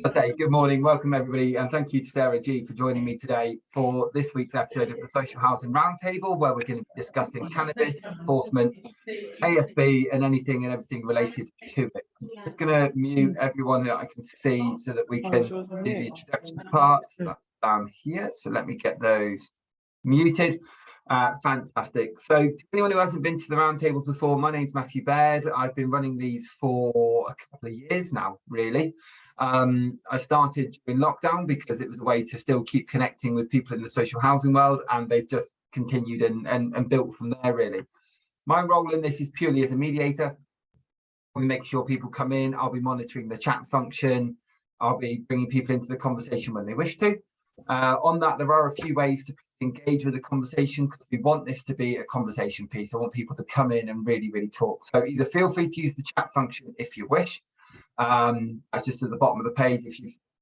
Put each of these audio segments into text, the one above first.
Okay, good morning, welcome everybody, and thank you to Sarah G for joining me today for this week's episode of the Social Housing Roundtable, where we're going to be discussing cannabis, enforcement, ASB, and anything and everything related to it. I'm just going to mute everyone that I can see so that we can do the introduction parts. That's down here, so let me get those muted. Fantastic. So anyone who hasn't been to the roundtables before, my name's Matthew Baird. I've been running these for a couple of years now, really. I started in lockdown because it was a way to still keep connecting with people in the social housing world, and they've just continued and built from there, really. My role in this is purely as a mediator. We make sure people come in. I'll be monitoring the chat function. I'll be bringing people into the conversation when they wish to. On that, there are a few ways to engage with the conversation, because we want this to be a conversation piece. I want people to come in and really, really talk. So either feel free to use the chat function if you wish. That's just at the bottom of the page.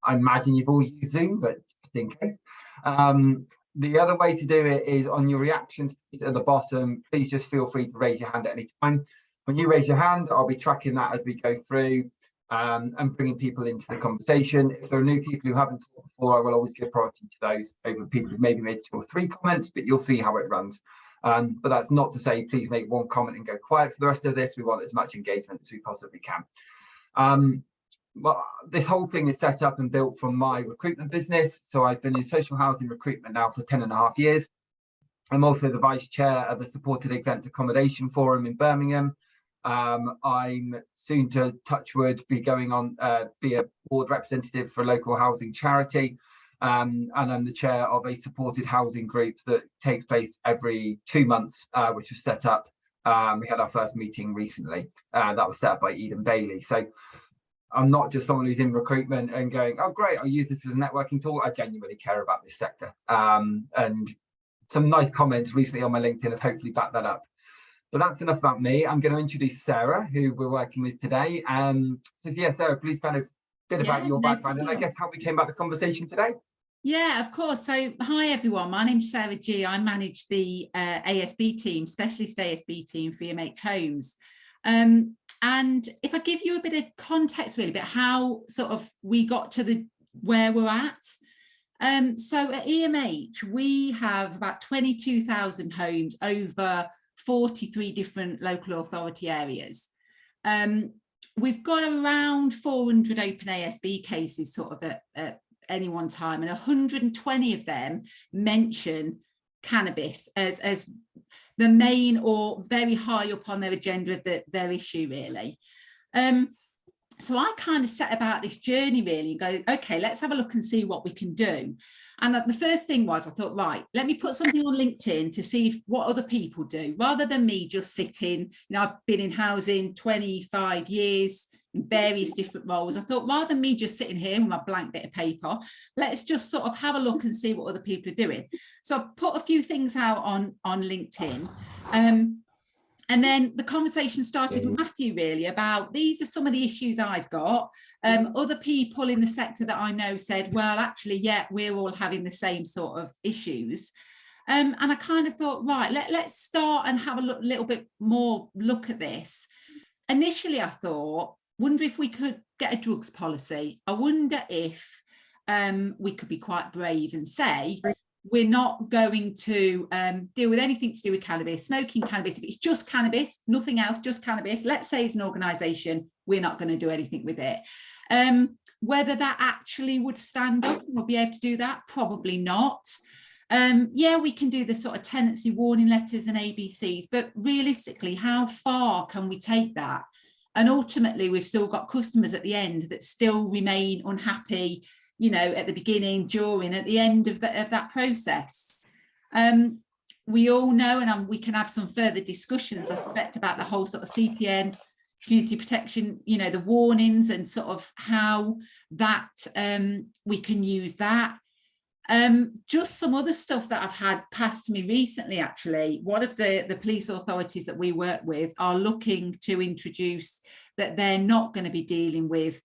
I imagine you've all used Zoom, but just in case. The other way to do it is on your reactions at the bottom. Please just feel free to raise your hand at any time. When you raise your hand, I'll be tracking that as we go through and bringing people into the conversation. If there are new people who haven't talked before, I will always give priority to those over people who've maybe made 2 or 3 comments, but you'll see how it runs. But that's not to say please make 1 comment and go quiet for the rest of this. We want as much engagement as we possibly can. Well, this whole thing is set up and built from my recruitment business. So I've been in social housing recruitment now for 10.5 years. I'm also the vice chair of the Supported Exempt Accommodation Forum in Birmingham. I'm soon to, touch wood, be going on, be a board representative for a local housing charity. And I'm the chair of a supported housing group that takes place every 2 months, which was set up. We had our first meeting recently. That was set up by Eden Bailey. So I'm not just someone who's in recruitment and going, oh, great, I'll use this as a networking tool. I genuinely care about this sector. And some nice comments recently on my LinkedIn have hopefully backed that up. But that's enough about me. I'm going to introduce Sarah, who we're working with today. So yeah, Sarah, please kind of bit about your background and I guess how we came about the conversation today. Yeah, of course. So hi, everyone. My name's Sarah G. I manage the ASB team, specialist ASB team for EMH Homes. And if I give you a bit of context, really, about how sort of we got to where we're at. So at EMH, we have about 22,000 homes over 43 different local authority areas. We've got around 400 open ASB cases sort of at any one time, and 120 of them mention cannabis as the main or very high up on their agenda of their issue, really. So I kind of set about this journey really and go, okay, let's have a look and see what we can do. And the first thing was, I thought, right, let me put something on LinkedIn to see what other people do, rather than me just sitting. I've been in housing 25 years in various different roles. I thought, rather than me just sitting here with my blank bit of paper, let's just sort of have a look and see what other people are doing. So I put a few things out on LinkedIn. And then the conversation started with Matthew, really, about these are some of the issues I've got. Other people in the sector that I know said, well, actually, yeah, we're all having the same sort of issues. And I kind of thought, right, let's start and have a little bit more look at this. Initially, I thought, wonder if we could get a drugs policy. I wonder if we could be quite brave and say, we're not going to deal with anything to do with cannabis, smoking cannabis. If it's just cannabis, nothing else, just cannabis, let's say as an organisation, we're not going to do anything with it. Whether that actually would stand up and we'll be able to do that, probably not. Yeah, we can do the sort of tenancy warning letters and ABCs, but realistically, how far can we take that? And ultimately, we've still got customers at the end that still remain unhappy, at the beginning, during, at the end of that process. We all know, and we can have some further discussions, I suspect, about the whole sort of CPN, community protection, the warnings and sort of how that we can use that. Just some other stuff that I've had passed to me recently, actually. One of the police authorities that we work with are looking to introduce that they're not going to be dealing with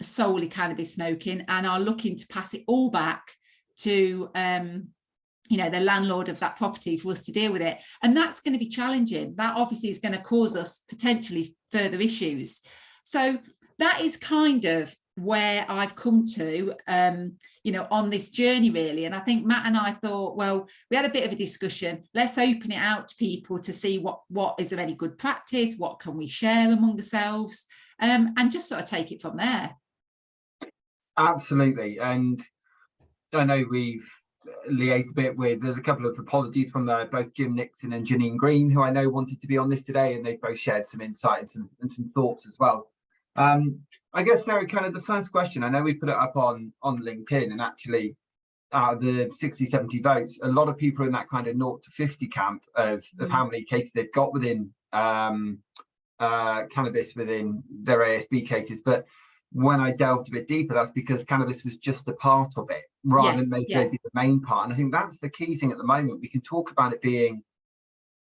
solely cannabis smoking, and are looking to pass it all back to the landlord of that property for us to deal with it. And that's going to be challenging. That obviously is going to cause us potentially further issues. So that is kind of where I've come to, on this journey really. And I think Matt and I thought, well, we had a bit of a discussion. Let's open it out to people to see what is already good practice, what can we share among ourselves, and just sort of take it from there. Absolutely. And I know we've liaised a bit with, there's a couple of apologies from both Jim Nixon and Janine Green, who I know wanted to be on this today, and they've both shared some insights and some thoughts as well. I guess, Sarah, kind of the first question, I know we put it up on LinkedIn, and actually out of the 60, 70 votes, a lot of people are in that kind of 0 to 50 camp of how many cases they've got within cannabis within their ASB cases. But when I delved a bit deeper, that's because cannabis was just a part of it, rather than maybe the main part. And I think that's the key thing at the moment. We can talk about it being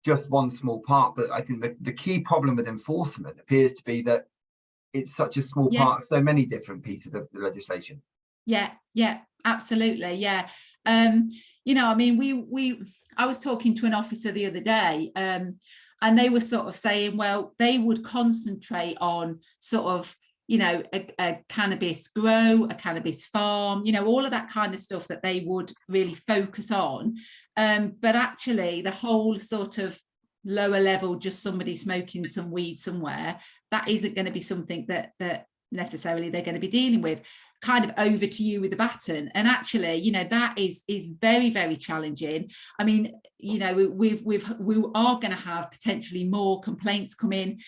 just one small part, but I think the key problem with enforcement appears to be that it's such a small part of so many different pieces of the legislation. Yeah, absolutely. I mean, I was talking to an officer the other day, and they were sort of saying, well, they would concentrate on sort of, a cannabis grow, a cannabis farm, all of that kind of stuff that they would really focus on. But actually the whole sort of lower level, just somebody smoking some weed somewhere, that isn't going to be something that necessarily they're going to be dealing with. Kind of over to you with the baton. And actually, that is very, very challenging. I mean, we are going to have potentially more complaints come in.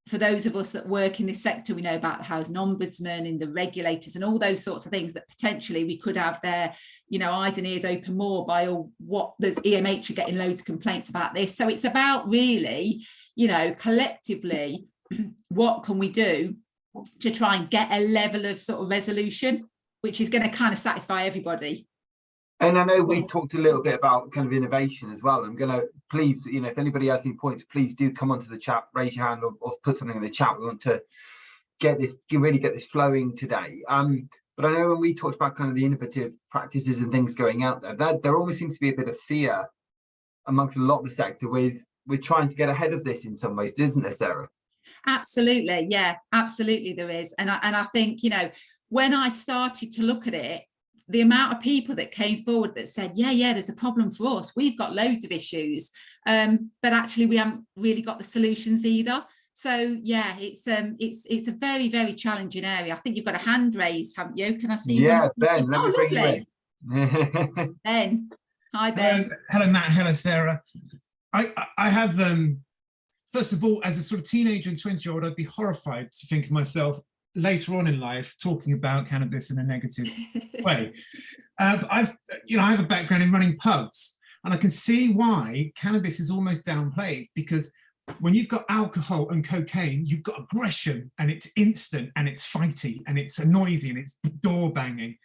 For those of us that work in this sector, we know about the Housing Ombudsman and the regulators and all those sorts of things that potentially we could have their, eyes and ears open more by what there's EMH are getting loads of complaints about this. So it's about really, collectively, what can we do to try and get a level of sort of resolution, which is going to kind of satisfy everybody. And I know we've talked a little bit about kind of innovation as well. I'm going to please, if anybody has any points, please do come onto the chat, raise your hand, or put something in the chat. We want to really get this flowing today. But I know when we talked about kind of the innovative practices and things going out there almost seems to be a bit of fear amongst a lot of the sector with trying to get ahead of this in some ways, isn't there, Sarah? Absolutely, yeah, absolutely there is. And I think, when I started to look at it, the amount of people that came forward that said, yeah, there's a problem for us. We've got loads of issues, but actually we haven't really got the solutions either. So yeah, it's a very, very challenging area. I think you've got a hand raised, haven't you? Can I see? Yeah, Ben, let me bring you in. Ben, hi Ben. Hello Matt, hello Sarah. I have, first of all, as a sort of teenager and 20-year-old, I'd be horrified to think of myself later on in life talking about cannabis in a negative way. I have a background in running pubs, and I can see why cannabis is almost downplayed, because when you've got alcohol and cocaine, you've got aggression, and it's instant, and it's fighty, and it's noisy, and it's door banging.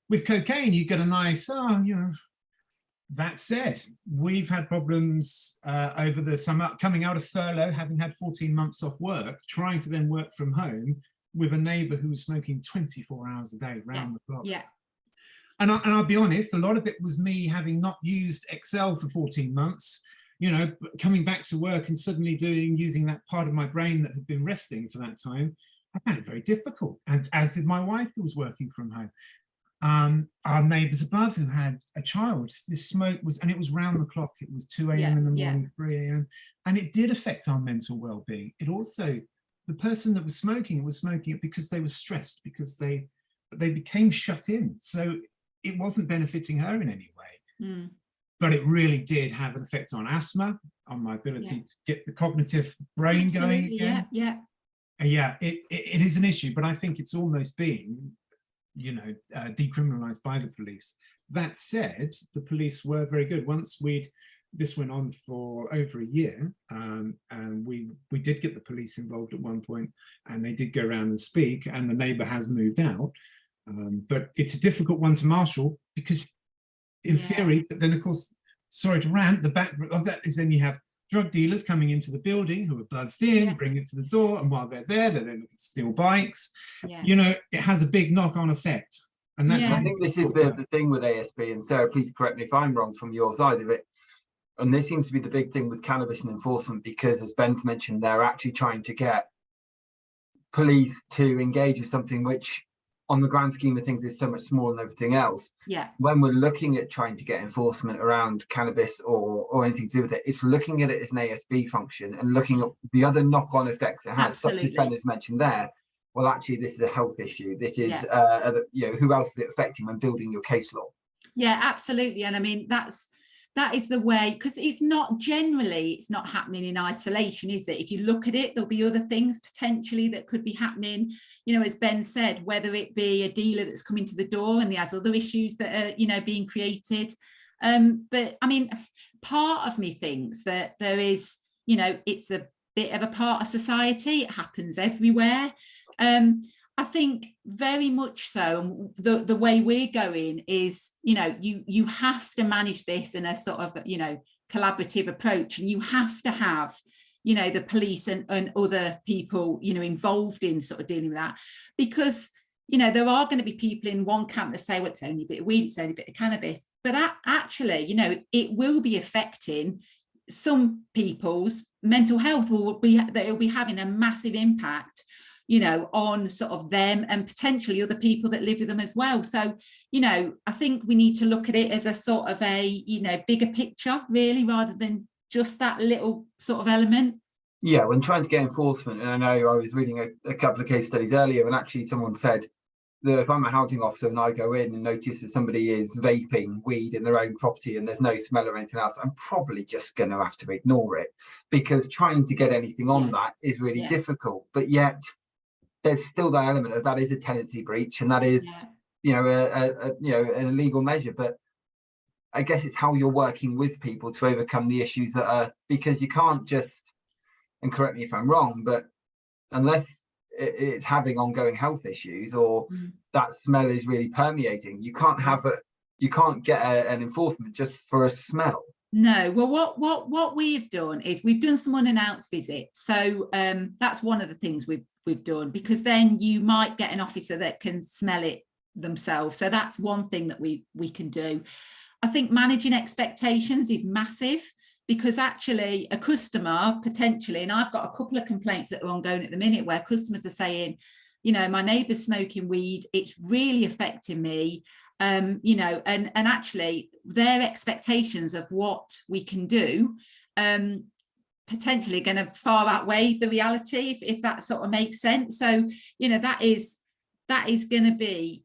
With cocaine, you get a nice, That said, we've had problems over the summer, coming out of furlough, having had 14 months off work, trying to then work from home with a neighbour who was smoking 24 hours a day round the clock. Yeah. And I'll be honest, a lot of it was me having not used Excel for 14 months, coming back to work and suddenly using that part of my brain that had been resting for that time. I found it very difficult, and as did my wife, who was working from home. Our neighbours above who had a child, this smoke was, and it was round the clock. It was 2 a.m. in the morning, 3 a.m. And it did affect our mental well-being. It also, the person that was smoking it because they were stressed, because they became shut in. So it wasn't benefiting her in any way. But it really did have an effect on asthma, on my ability to get the cognitive brain going again. It is an issue, but I think it's almost been decriminalized by the police. That said, the police were very good. This went on for over a year, and we did get the police involved at one point, and they did go around and speak, and the neighbour has moved out. But it's a difficult one to marshal, because in theory, but then of course, sorry to rant, the back of that is then you have drug dealers coming into the building who are buzzed in, bring it to the door, and while they're there, they're then looking to steal bikes. It has a big knock-on effect. And that's I think this is the thing with ASB, and Sarah, please correct me if I'm wrong from your side of it. And this seems to be the big thing with cannabis and enforcement, because as Ben's mentioned, they're actually trying to get police to engage with something which on the grand scheme of things is so much smaller than everything else. Yeah. When we're looking at trying to get enforcement around cannabis or anything to do with it, it's looking at it as an ASB function and looking at the other knock-on effects it has. Absolutely. Such as Ben has mentioned there. Well, actually, this is a health issue. This is, who else is it affecting when building your case law? Yeah, absolutely. And I mean, that is the way, because it's not happening in isolation, is it? If you look at it, there'll be other things potentially that could be happening, as Ben said, whether it be a dealer that's coming to the door and he has other issues that are, being created. But I mean, part of me thinks that there is, it's a bit of a part of society. It happens everywhere. I think very much so. The way we're going is, you have to manage this in a sort of, collaborative approach, and you have to have, the police and other people, involved in sort of dealing with that, because, there are going to be people in one camp that say, well, it's only a bit of weed, it's only a bit of cannabis, but actually, it will be affecting some people's mental health. That it will be having a massive impact on sort of them and potentially other people that live with them as well. So, I think we need to look at it as a sort of a, bigger picture, really, rather than just that little sort of element. Yeah, when trying to get enforcement, and I know I was reading a couple of case studies earlier, and actually someone said that if I'm a housing officer and I go in and notice that somebody is vaping weed in their own property and there's no smell or anything else, I'm probably just going to have to ignore it, because trying to get anything on that is really difficult. But yet, there's still that element of that is a tenancy breach, and that is, an illegal measure. But I guess it's how you're working with people to overcome the issues that are, because you can't just, and correct me if I'm wrong, but unless it's having ongoing health issues or that smell is really permeating, you can't get an enforcement just for a smell. No, well, what we've done is we've done some unannounced visits. So that's one of the things we've done, because then you might get an officer that can smell it themselves. So that's one thing that we can do. I think managing expectations is massive, because actually a customer potentially, and I've got a couple of complaints that are ongoing at the minute where customers are saying, my neighbour's smoking weed, it's really affecting me. And actually their expectations of what we can do potentially going to far outweigh the reality, if that sort of makes sense. So that is going to be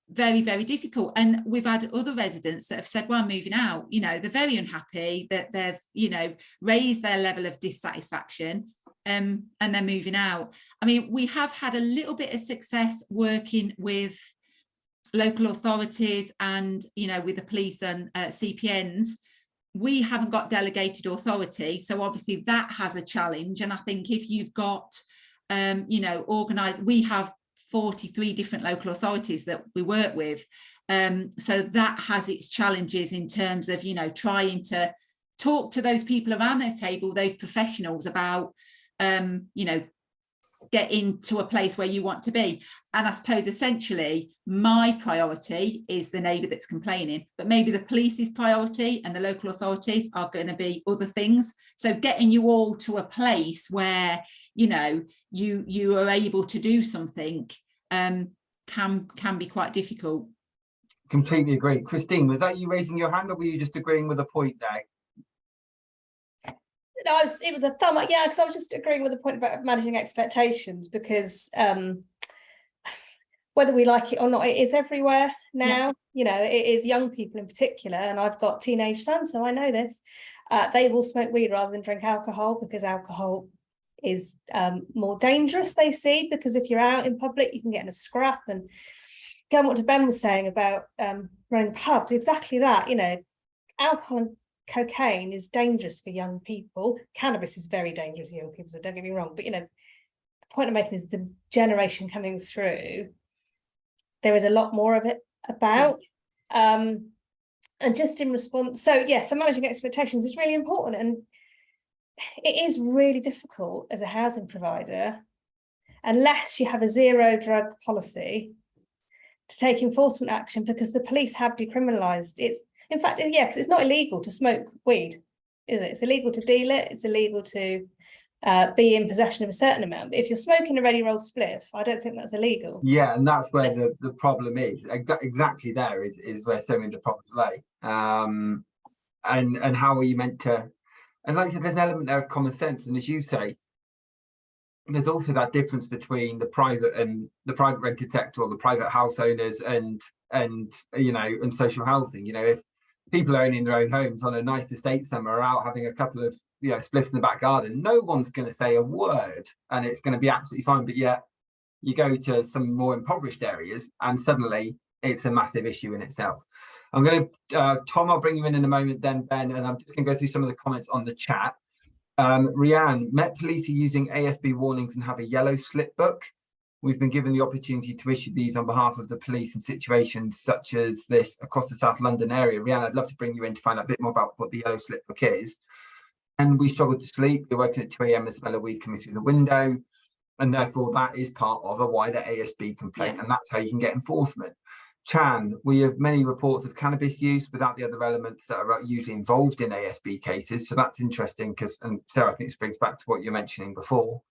very, very difficult. And we've had other residents that have said, well, I'm moving out. They're very unhappy that they've raised their level of dissatisfaction, and they're moving out. I mean, we have had a little bit of success working with local authorities and with the police and CPNs. We haven't got delegated authority, so obviously that has a challenge. And I think if you've got organised, we have 43 different local authorities that we work with, so that has its challenges in terms of trying to talk to those people around the table, those professionals, about get into a place where you want to be. And I suppose essentially my priority is the neighbour that's complaining, but maybe the police's priority and the local authorities are going to be other things. So getting you all to a place where you are able to do something can be quite difficult. Completely agree. Christine, was that you raising your hand, or were you just agreeing with a point there? No, it was a thumb up, yeah, because I was just agreeing with the point about managing expectations, because whether we like it or not, it is everywhere now. It is young people in particular, and I've got teenage sons, so I know this. They will smoke weed rather than drink alcohol, because alcohol is more dangerous, they see, because if you're out in public you can get in a scrap. And going what Ben was saying about running pubs, exactly that. Alcohol and cocaine is dangerous for young people. Cannabis is very dangerous for young people, so don't get me wrong, but the point I'm making is the generation coming through, there is a lot more of it about. And just in response, so managing expectations is really important, and it is really difficult as a housing provider, unless you have a zero drug policy, to take enforcement action, because the police have decriminalised it. In fact, because it's not illegal to smoke weed, is it? It's illegal to deal it. It's illegal to be in possession of a certain amount. But if you're smoking a ready rolled spliff, I don't think that's illegal. Yeah, and that's where the problem is. Exactly there is where so many of the problems lay. And how are you meant to? And like I said, there's an element there of common sense, and as you say, there's also that difference between the private rented sector, or the private house owners, and social housing. If people owning their own homes on a nice estate somewhere are out having a couple of spliffs in the back garden, no one's going to say a word, and it's going to be absolutely fine. But yet you go to some more impoverished areas and suddenly it's a massive issue in itself. I'm going to Tom, I'll bring you in a moment, then Ben, and I'm just going to go through some of the comments on the chat. Rianne, Met Police are using ASB warnings and have a yellow slip book. We've been given the opportunity to issue these on behalf of the police in situations such as this across the South London area. Rianne, I'd love to bring you in to find out a bit more about what the yellow slip book is. And we struggle to sleep. You're working at 2 a.m. and smell of weed coming through the window. And therefore, that is part of a wider ASB complaint. And that's how you can get enforcement. Chan, we have many reports of cannabis use without the other elements that are usually involved in ASB cases. So that's interesting because, and Sarah, I think this brings back to what you're mentioning before.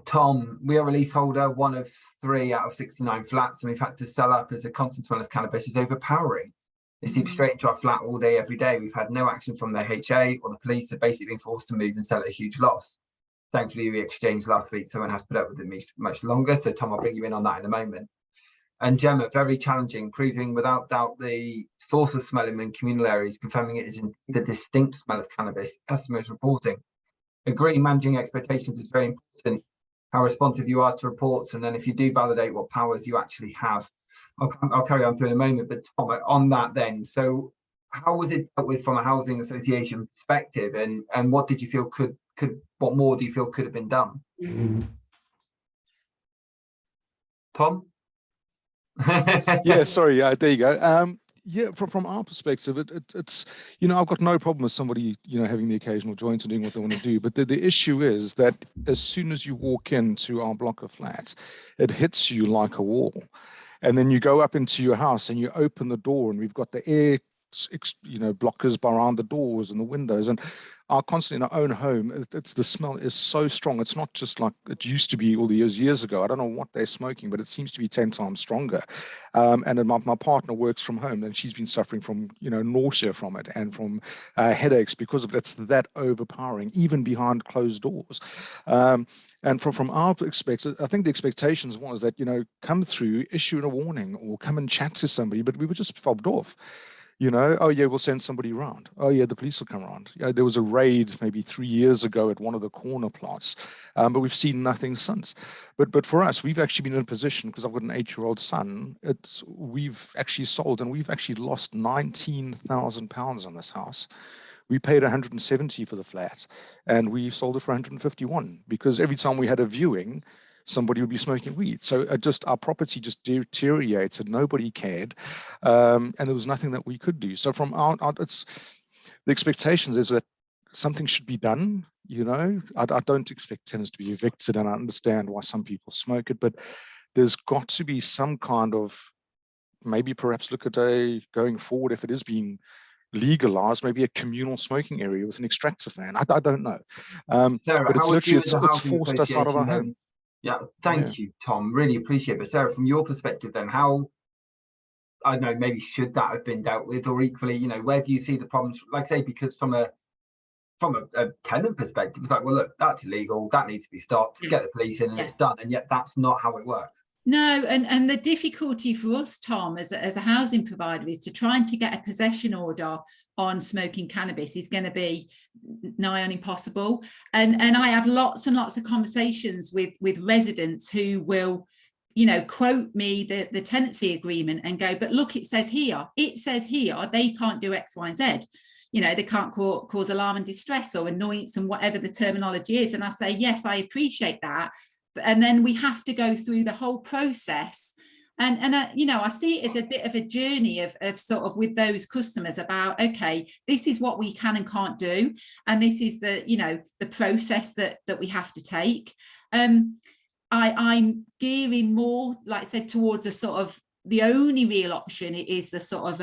Tom, we are a leaseholder, one of 3 out of 69 flats, and we've had to sell up as the constant smell of cannabis is overpowering. It seeps straight into our flat all day, every day. We've had no action from the HA or the police, are basically being forced to move and sell at a huge loss. Thankfully, we exchanged last week. Someone has put up with it much longer. So Tom, I'll bring you in on that in a moment. And Gemma, very challenging, proving without doubt the source of smell in communal areas, confirming it is in the distinct smell of cannabis. Customers reporting. Agree, managing expectations is very important. How responsive you are to reports, and then if you do validate what powers you actually have. I'll carry on through in a moment, but Tom, on that then, so how was it dealt with from a housing association perspective, and what did you feel what more do you feel could have been done? Tom? Yeah, sorry, there you go. Yeah, from our perspective, it's I've got no problem with somebody having the occasional joint and doing what they want to do, but the issue is that as soon as you walk into our block of flats, it hits you like a wall, and then you go up into your house and you open the door, and we've got the air blockers around the doors and the windows, and constantly in our own home, the smell is so strong. It's not just like it used to be all the years ago. I don't know what they're smoking, but it seems to be 10 times stronger. And then my partner works from home, and she's been suffering from nausea from it and from headaches because of it's that overpowering, even behind closed doors. And from our perspective, I think the expectations was that come through, issue a warning, or come and chat to somebody, but we were just fobbed off. Oh yeah, we'll send somebody around. Oh yeah, the police will come around. There was a raid maybe 3 years ago at one of the corner plots, but we've seen nothing since. But for us, we've actually been in a position, because I've got an 8-year-old son, we've actually sold, and we've actually lost £19,000 on this house. We paid 170 for the flat, and we sold it for 151, because every time we had a viewing, somebody would be smoking weed. So our property just deteriorated. Nobody cared, and there was nothing that we could do. So from the expectations is that something should be done. I don't expect tenants to be evicted, and I understand why some people smoke it, but there's got to be some kind of, maybe perhaps look at going forward, if it is being legalized, maybe a communal smoking area with an extractor fan. I don't know. Sarah, but it's literally it's forced us out of our home. Yeah, thank you, Tom. Really appreciate it. But Sarah, from your perspective, then, how, I don't know, maybe should that have been dealt with, or equally, where do you see the problems? Like I say, because from a tenant perspective, it's like, well, look, that's illegal. That needs to be stopped. Get the police in, and it's done. And yet, that's not how it works. No, and the difficulty for us, Tom, as a housing provider, is to trying to get a possession order on smoking cannabis is going to be nigh on impossible. And I have lots and lots of conversations with residents who will, quote me the tenancy agreement and go, but look, it says here they can't do X, Y, and Z. They can't cause alarm and distress or annoyance and whatever the terminology is. And I say, yes, I appreciate that. And then we have to go through the whole process. And I see it as a bit of a journey of sort of with those customers about, okay, this is what we can and can't do. And this is the process that we have to take. I'm gearing more, like I said, towards a sort of, the only real option is the sort of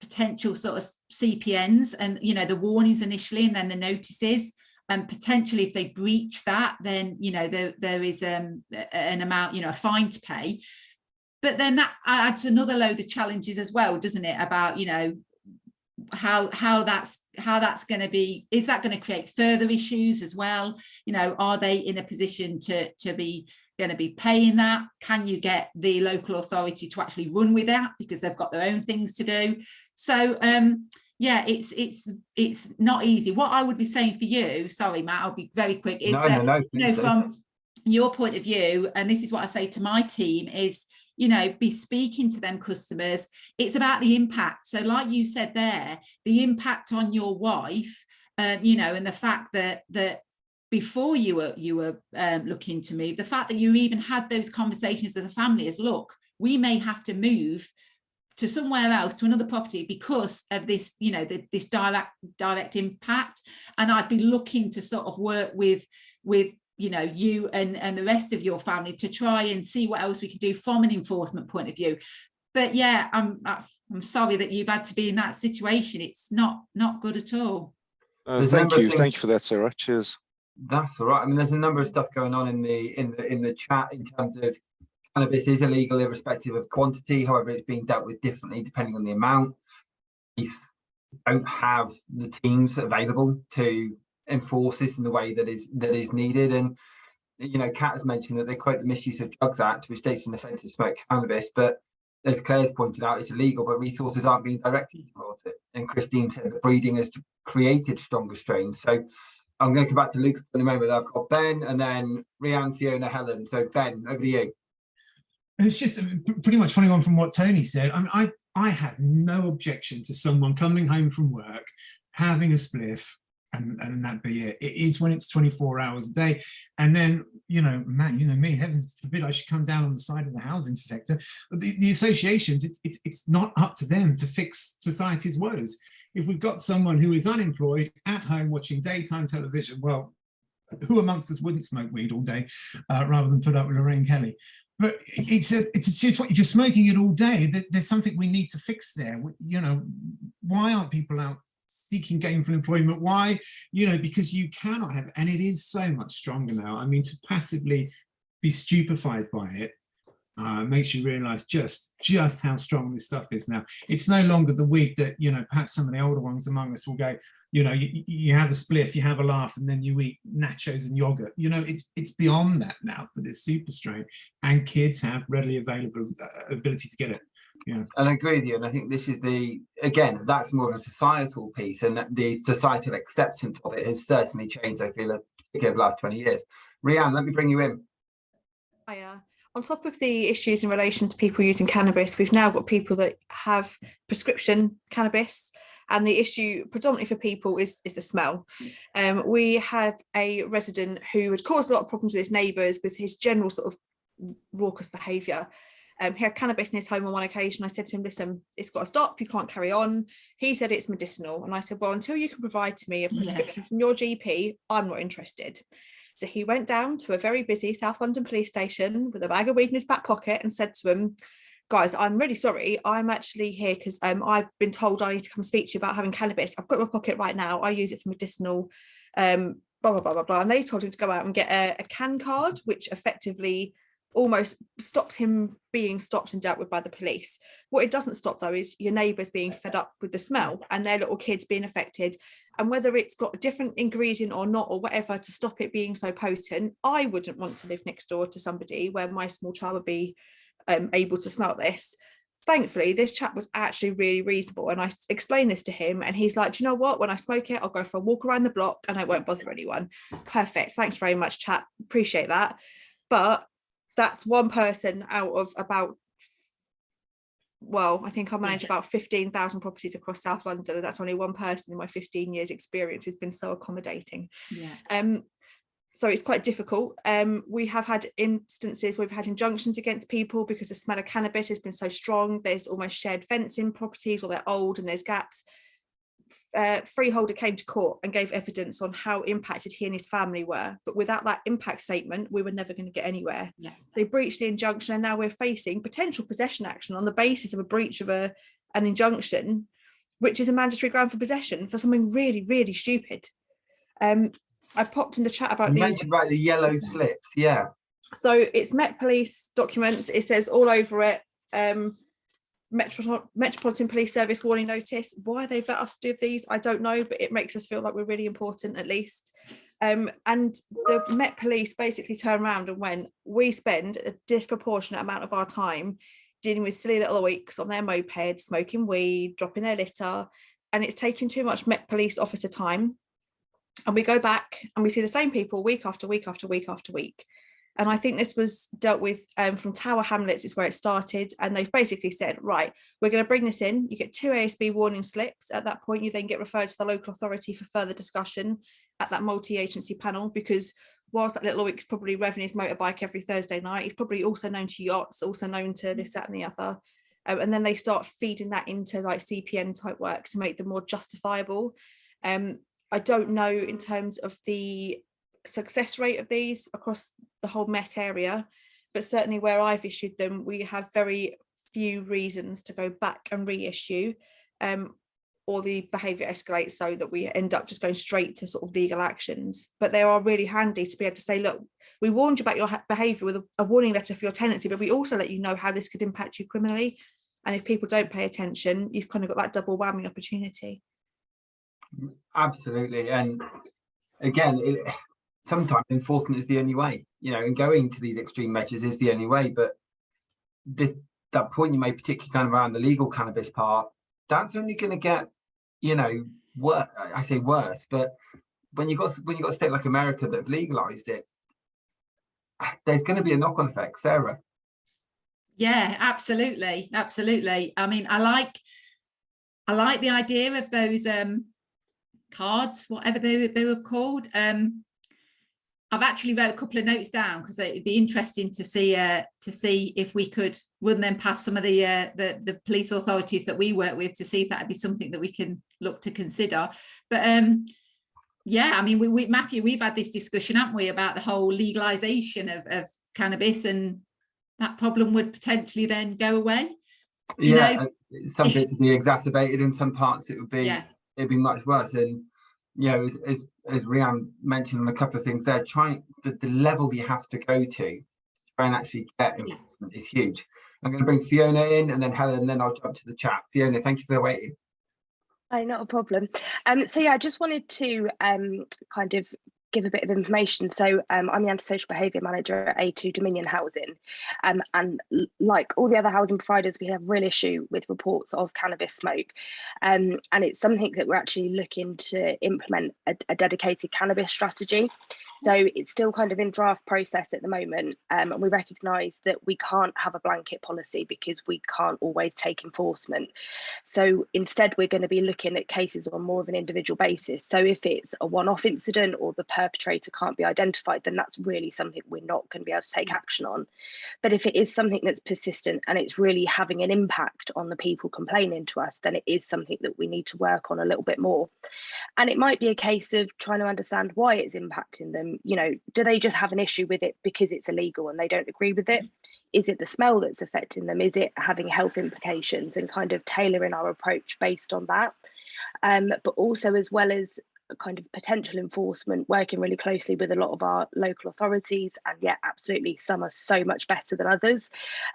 potential sort of CPNs and, the warnings initially, and then the notices. and potentially if they breach that, then, you know, there is an amount, you know, a fine to pay. But then that adds another load of challenges as well, doesn't it? About, you know, how that's going to be, is that going to create further issues as well? You know, are they in a position to be going to be paying that? Can you get the local authority to actually run with that because they've got their own things to do? So yeah, it's not easy. What I would be saying for you, sorry Matt, I'll be very quick, is that you know, from your point of view, and this is what I say to my team, is, you know, be speaking to them customers. It's about the impact. So like you said there, the impact on your wife, you know, and the fact that before you were looking to move, the fact that you even had those conversations as a family is, look, we may have to move to somewhere else, to another property, because of this, you know, this direct impact. And I'd be looking to sort of work with you know, you and the rest of your family to try and see what else we can do from an enforcement point of view. But yeah, I'm sorry that you've had to be in that situation. It's not good at all. Thank you for that, Sarah. Cheers. That's all right. I mean, there's a number of stuff going on in the chat in terms of cannabis is illegal irrespective of quantity. However, it's being dealt with differently depending on the amount. Police don't have the teams available to enforce this in the way that is needed. And, you know, Kat has mentioned that they quote the Misuse of Drugs Act, which states an offence to smoke cannabis, but as Claire's pointed out, it's illegal, but resources aren't being directed towards it. And Christine said that breeding has created stronger strains. So I'm going to come back to Luke's in a moment. I've got Ben and then Rhiannon, Fiona, Helen. So Ben, over to you. It's just pretty much following on from what Tony said. I mean, I have no objection to someone coming home from work, having a spliff, and that be it. It is when it's 24 hours a day. And then, you know, Matt, you know me, heaven forbid I should come down on the side of the housing sector. But the associations, it's not up to them to fix society's woes. If we've got someone who is unemployed at home watching daytime television, well, who amongst us wouldn't smoke weed all day rather than put up with Lorraine Kelly? But it's just what, if you're smoking it all day, there's something we need to fix there. You know, why aren't people out seeking gainful employment? Why? You know, because you cannot have, and it is so much stronger now. I mean, to passively be stupefied by it makes you realize just how strong this stuff is now. It's no longer the weed that, you know, perhaps some of the older ones among us will go, you know, you have a spliff, you have a laugh, and then you eat nachos and yogurt. You know, it's beyond that now for this super strain, and kids have readily available ability to get it. Yeah, and I agree with you. And I think this is again, that's more of a societal piece, and the societal acceptance of it has certainly changed, I feel, particularly over the last 20 years. Rhiannon, let me bring you in. Hiya. On top of the issues in relation to people using cannabis, we've now got people that have prescription cannabis, and the issue predominantly for people is the smell. We had a resident who had caused a lot of problems with his neighbours with his general sort of raucous behaviour. He had cannabis in his home on one occasion. I said to him, listen, it's got to stop, you can't carry on. He said it's medicinal. And I said, well, until you can provide to me a prescription from your GP, I'm not interested. So he went down to a very busy South London police station with a bag of weed in his back pocket and said to them, guys, I'm really sorry. I'm actually here because I've been told I need to come speak to you about having cannabis. I've got it in my pocket right now. I use it for medicinal, blah, blah, blah, blah, blah. And they told him to go out and get a CAN card, which effectively almost stopped him being stopped and dealt with by the police. What it doesn't stop, though, is your neighbours being fed up with the smell and their little kids being affected. And whether it's got a different ingredient or not, or whatever, to stop it being so potent, I wouldn't want to live next door to somebody where my small child would be able to smell this. Thankfully, this chap was actually really reasonable, and I explained this to him, and he's like, do you know what, when I smoke it, I'll go for a walk around the block and I won't bother anyone. Perfect, thanks very much, chap, appreciate that. But that's one person out of about, well, I think I manage about 15,000 properties across South London, and that's only one person in my 15 years experience who's been so accommodating. So it's quite difficult. We have had instances where we've had injunctions against people because the smell of cannabis has been so strong. There's almost shared fencing properties, or they're old and there's gaps. Freeholder came to court and gave evidence on how impacted he and his family were, but without that impact statement, we were never going to get anywhere. They breached the injunction, and now we're facing potential possession action on the basis of a breach of an injunction, which is a mandatory ground for possession for something really, really stupid. I popped in the chat about You these. mentioned about the yellow slip, yeah. So it's Met Police documents. It says all over it, Metropolitan Police Service warning notice. Why they've let us do these, I don't know, but it makes us feel like we're really important at least. And the Met Police basically turn around and went, we spend a disproportionate amount of our time dealing with silly little weeks on their moped, smoking weed, dropping their litter, and it's taking too much Met Police officer time. And we go back and we see the same people week after week after week after week. And I think this was dealt with from Tower Hamlets is where it started. And they've basically said, right, we're going to bring this in. You get 2 ASB warning slips. At that point, you then get referred to the local authority for further discussion at that multi-agency panel, because whilst that little week's probably revving his motorbike every Thursday night, he's probably also known to yachts, also known to this, that and the other. And then they start feeding that into like CPN type work to make them more justifiable. I don't know in terms of the success rate of these across the whole Met area, but certainly where I've issued them, we have very few reasons to go back and reissue, or the behaviour escalates so that we end up just going straight to sort of legal actions. But they are really handy to be able to say, look, we warned you about your behaviour with a warning letter for your tenancy, but we also let you know how this could impact you criminally. And if people don't pay attention, you've kind of got that double whammy opportunity. Absolutely. And again, sometimes enforcement is the only way, you know, and going to these extreme measures is the only way. But that point you made, particularly kind of around the legal cannabis part, that's only going to get, you know, worse. I say worse, but when you got a state like America that have legalized it, there's going to be a knock-on effect, Sarah. Yeah, absolutely, absolutely. I mean, I like the idea of those cards, whatever they were called. I've actually wrote a couple of notes down because it'd be interesting to see if we could run them past some of the police authorities that we work with to see if that would be something that we can look to consider. But yeah, I mean, we Matthew, we've had this discussion, haven't we, about the whole legalization of cannabis, and that problem would potentially then go away. You know? Some bits would be exacerbated, in some parts it would be it'd be much worse. And you know, as Rianne mentioned on a couple of things there, the level you have to go to try and actually get enforcement is huge. I'm going to bring Fiona in and then Helen, and then I'll jump to the chat. Fiona, thank you for waiting. Hi, not a problem. So yeah, I just wanted to kind of give a bit of information. So I'm the antisocial behaviour manager at A2 Dominion Housing, and like all the other housing providers, we have real issue with reports of cannabis smoke, and it's something that we're actually looking to implement a dedicated cannabis strategy. So it's still kind of in draft process at the moment, and we recognise that we can't have a blanket policy because we can't always take enforcement. So instead, we're going to be looking at cases on more of an individual basis. So if it's a one-off incident or the perpetrator can't be identified, then that's really something we're not going to be able to take action on. But if it is something that's persistent and it's really having an impact on the people complaining to us, then it is something that we need to work on a little bit more. And it might be a case of trying to understand why it's impacting them. You know, do they just have an issue with it because it's illegal and they don't agree with it? Is it the smell that's affecting them? Is it having health implications, and kind of tailoring our approach based on that? But also, as well as kind of potential enforcement, working really closely with a lot of our local authorities, and yeah, absolutely, some are so much better than others,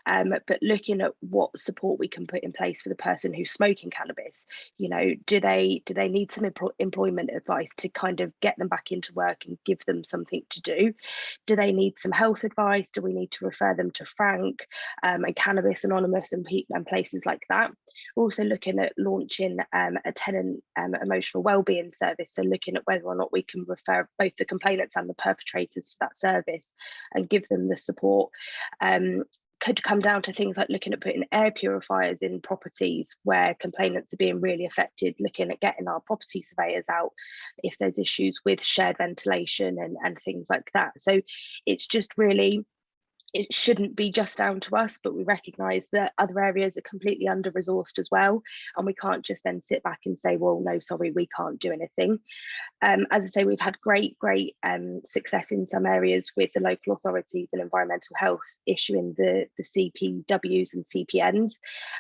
but looking at what support we can put in place for the person who's smoking cannabis. You know, do they need some employment advice to kind of get them back into work and give them something to do? Do they need some health advice? Do we need to refer them to Frank and Cannabis Anonymous and places like that? We're also looking at launching a tenant emotional wellbeing service, so looking at whether or not we can refer both the complainants and the perpetrators to that service and give them the support. Could come down to things like looking at putting air purifiers in properties where complainants are being really affected, looking at getting our property surveyors out if there's issues with shared ventilation and things like that. So it's just really, it shouldn't be just down to us, but we recognise that other areas are completely under-resourced as well, and we can't just then sit back and say, well, no, sorry, we can't do anything. As I say, we've had great success in some areas with the local authorities and environmental health issuing the CPWs and CPNs,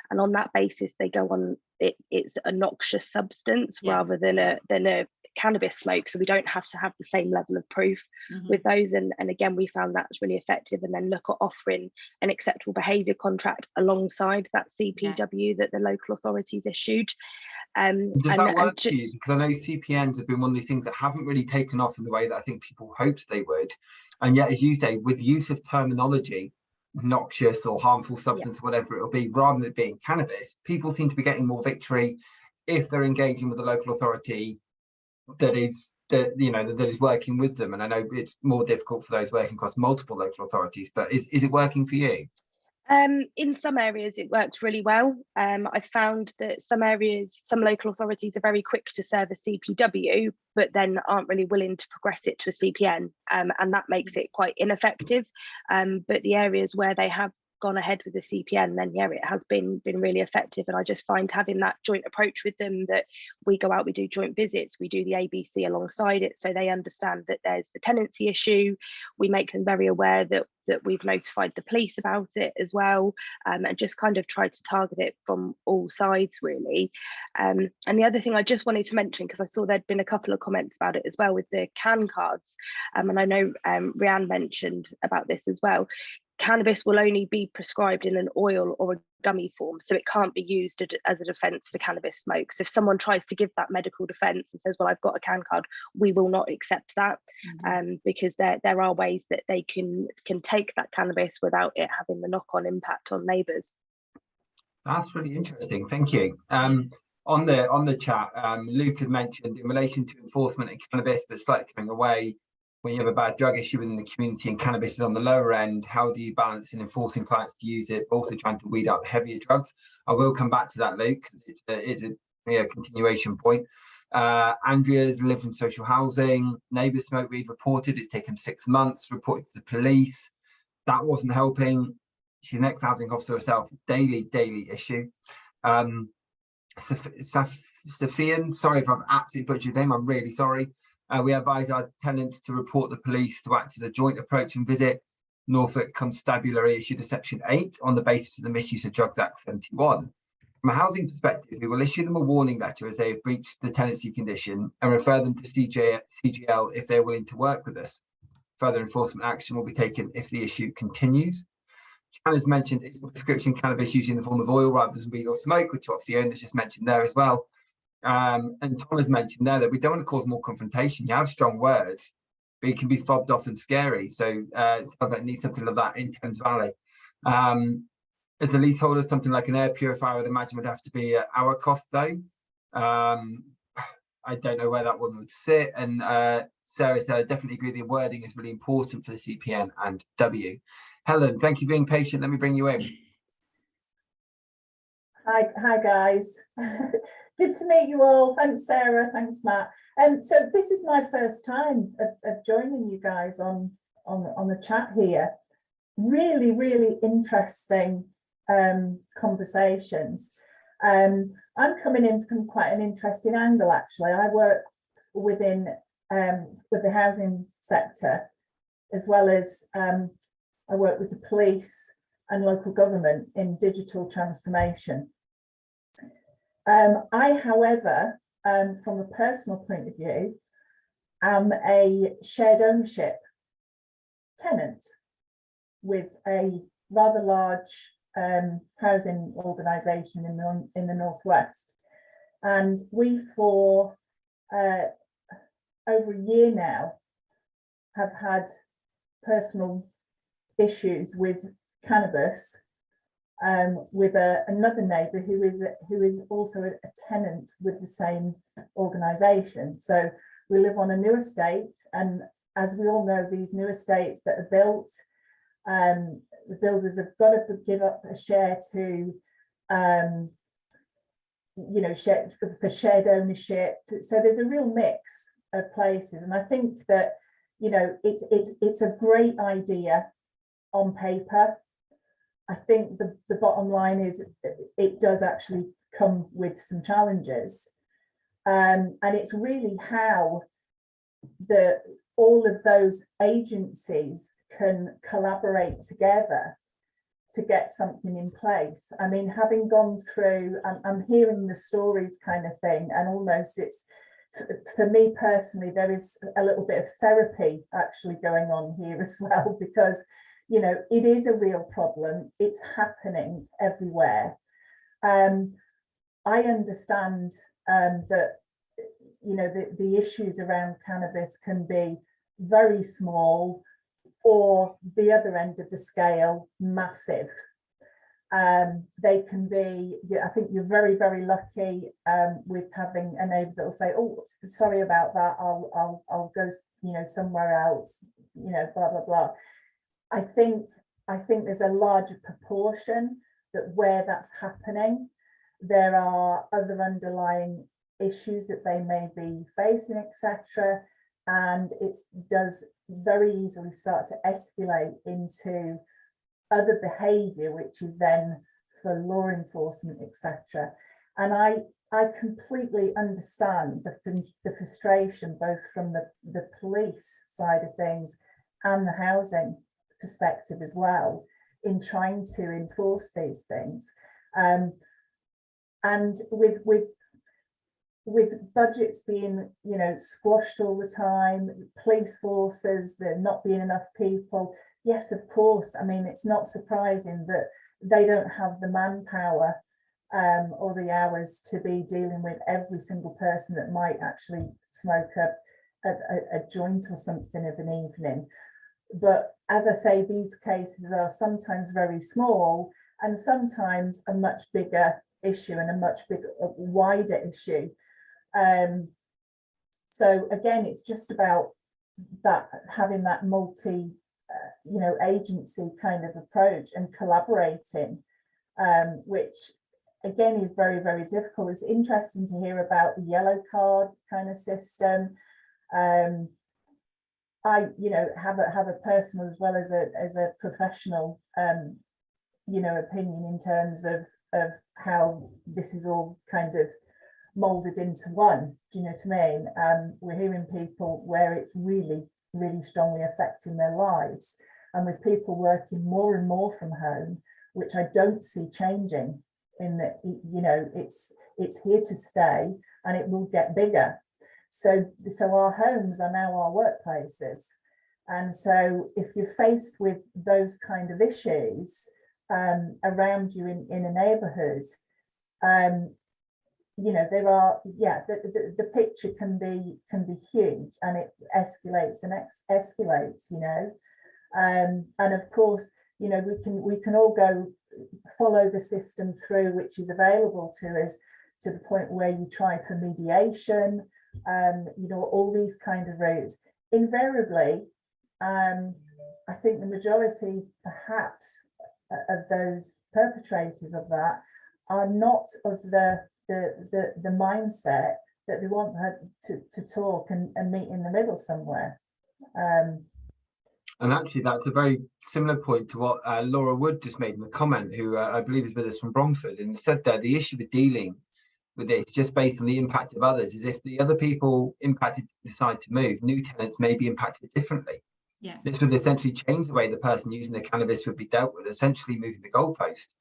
and on that basis they go on, it's a noxious substance rather than a cannabis smoke, so we don't have to have the same level of proof with those. And again, we found that's really effective. And then look at offering an acceptable behaviour contract alongside that CPW that the local authorities issued. Does that work for you? Because I know CPNs have been one of these things that haven't really taken off in the way that I think people hoped they would. And yet, as you say, with use of terminology, noxious or harmful substance, whatever it will be, rather than it being cannabis, people seem to be getting more victory if they're engaging with a local authority that is working with them. And I know it's more difficult for those working across multiple local authorities, but is it working for you? In some areas it works really well. I found that some local authorities are very quick to serve a CPW, but then aren't really willing to progress it to a CPN, and that makes it quite ineffective. But the areas where they have gone ahead with the CPN, then it has been really effective. And I just find having that joint approach with them, that we go out, we do joint visits, we do the ABC alongside it, so they understand that there's the tenancy issue. We make them very aware that we've notified the police about it as well, and just kind of try to target it from all sides, really. And the other thing I just wanted to mention, because I saw there'd been a couple of comments about it as well with the CAN cards, and I know Rhiannon mentioned about this as well. Cannabis will only be prescribed in an oil or a gummy form, so it can't be used as a defence for cannabis smoke. So if someone tries to give that medical defence and says, well, I've got a CAN card, we will not accept that, because there are ways that they can take that cannabis without it having the knock-on impact on neighbours. That's really interesting, thank you. On the chat, Luke had mentioned in relation to enforcement and cannabis, but slightly coming away, when you have a bad drug issue within the community and cannabis is on the lower end, how do you balance in enforcing clients to use it, but also trying to weed out the heavier drugs? I will come back to that, Luke, because it's a continuation point. Andrea's lived in social housing, neighbours smoke weed, reported, it's taken 6 months, reported to the police. That wasn't helping. She's an ex-housing officer herself, daily issue. Safian, sorry if I've absolutely butchered your name, I'm really sorry. We advise our tenants to report the police to act as a joint approach and visit. Norfolk Constabulary issued a Section 8 on the basis of the Misuse of Drugs Act 71. From a housing perspective, we will issue them a warning letter as they have breached the tenancy condition and refer them to CGL if they're willing to work with us. Further enforcement action will be taken if the issue continues. As mentioned, it's prescription cannabis used in the form of oil rather than weed or smoke, which what Fiona's just mentioned there as well. And Tom has mentioned there that we don't want to cause more confrontation. You have strong words, but it can be fobbed off and scary. So it sounds like it needs something like that in Thames Valley. As a leaseholder, something like an air purifier, I would imagine would have to be at our cost though. I don't know where that one would sit. And Sarah said, I definitely agree the wording is really important for the CPN and W. Helen, thank you for being patient. Let me bring you in. Hi guys. Good to meet you all. Thanks, Sarah. Thanks, Matt. So this is my first time of joining you guys on the chat here. Really interesting conversations. I'm coming in from quite an interesting angle, actually. I work within with the housing sector, as well as I work with the police and local government in digital transformation. I, however, from a personal point of view, am a shared ownership tenant with a rather large housing organisation in the Northwest. And we, for over a year now, have had personal issues with cannabis with another neighbour who is also a tenant with the same organisation. So we live on a new estate, and as we all know, these new estates that are built, the builders have got to give up a share to, share for shared ownership. So there's a real mix of places, and I think that it's a great idea on paper. I think the bottom line is it does actually come with some challenges, and it's really how all of those agencies can collaborate together to get something in place. I mean, having gone through, I'm hearing the stories kind of thing, and almost it's for me personally, there is a little bit of therapy actually going on here as well, because, you know, it is a real problem. It's happening everywhere. I understand that, you know, the issues around cannabis can be very small, or the other end of the scale, massive. They can be, I think you're very, very lucky with having a neighbour that will say, oh, sorry about that, I'll go, you know, somewhere else, you know, blah, blah, blah. I think there's a larger proportion that where that's happening, there are other underlying issues that they may be facing, etc. And it does very easily start to escalate into other behaviour, which is then for law enforcement, etc. And I completely understand the frustration, both from the police side of things and the housing perspective as well, in trying to enforce these things. And with budgets being, you know, squashed all the time, police forces, there not being enough people, yes, of course, I mean, it's not surprising that they don't have the manpower or the hours to be dealing with every single person that might actually smoke a joint or something of an evening. But as I say, these cases are sometimes very small and sometimes a much bigger issue and a much bigger, wider issue. So again, it's just about that, having that multi, you know, agency kind of approach and collaborating, which again is very, very difficult. It's interesting to hear about the yellow card kind of system. I, you know, have a personal as well as a professional, you know, opinion in terms of how this is all kind of molded into one. Do you know what I mean? We're hearing people where it's really, really strongly affecting their lives, and with people working more and more from home, which I don't see changing. In that, you know, it's here to stay, and it will get bigger. So our homes are now our workplaces, and so if you're faced with those kind of issues around you in a neighbourhood, you know, there are, yeah, the picture can be huge, and it escalates and escalates, you know, and of course, you know, we can all go follow the system through which is available to us, to the point where you try for mediation, you know, all these kind of routes. Invariably, I think the majority, perhaps, of those perpetrators of that are not of the mindset that they want to talk and meet in the middle somewhere. And actually, that's a very similar point to what Laura Wood just made in the comment, who I believe is with us from Bromford, and said that the issue with dealing with this, just based on the impact of others, is if the other people impacted decide to move, new tenants may be impacted differently. Yeah. This would essentially change the way the person using the cannabis would be dealt with, essentially moving the goalpost.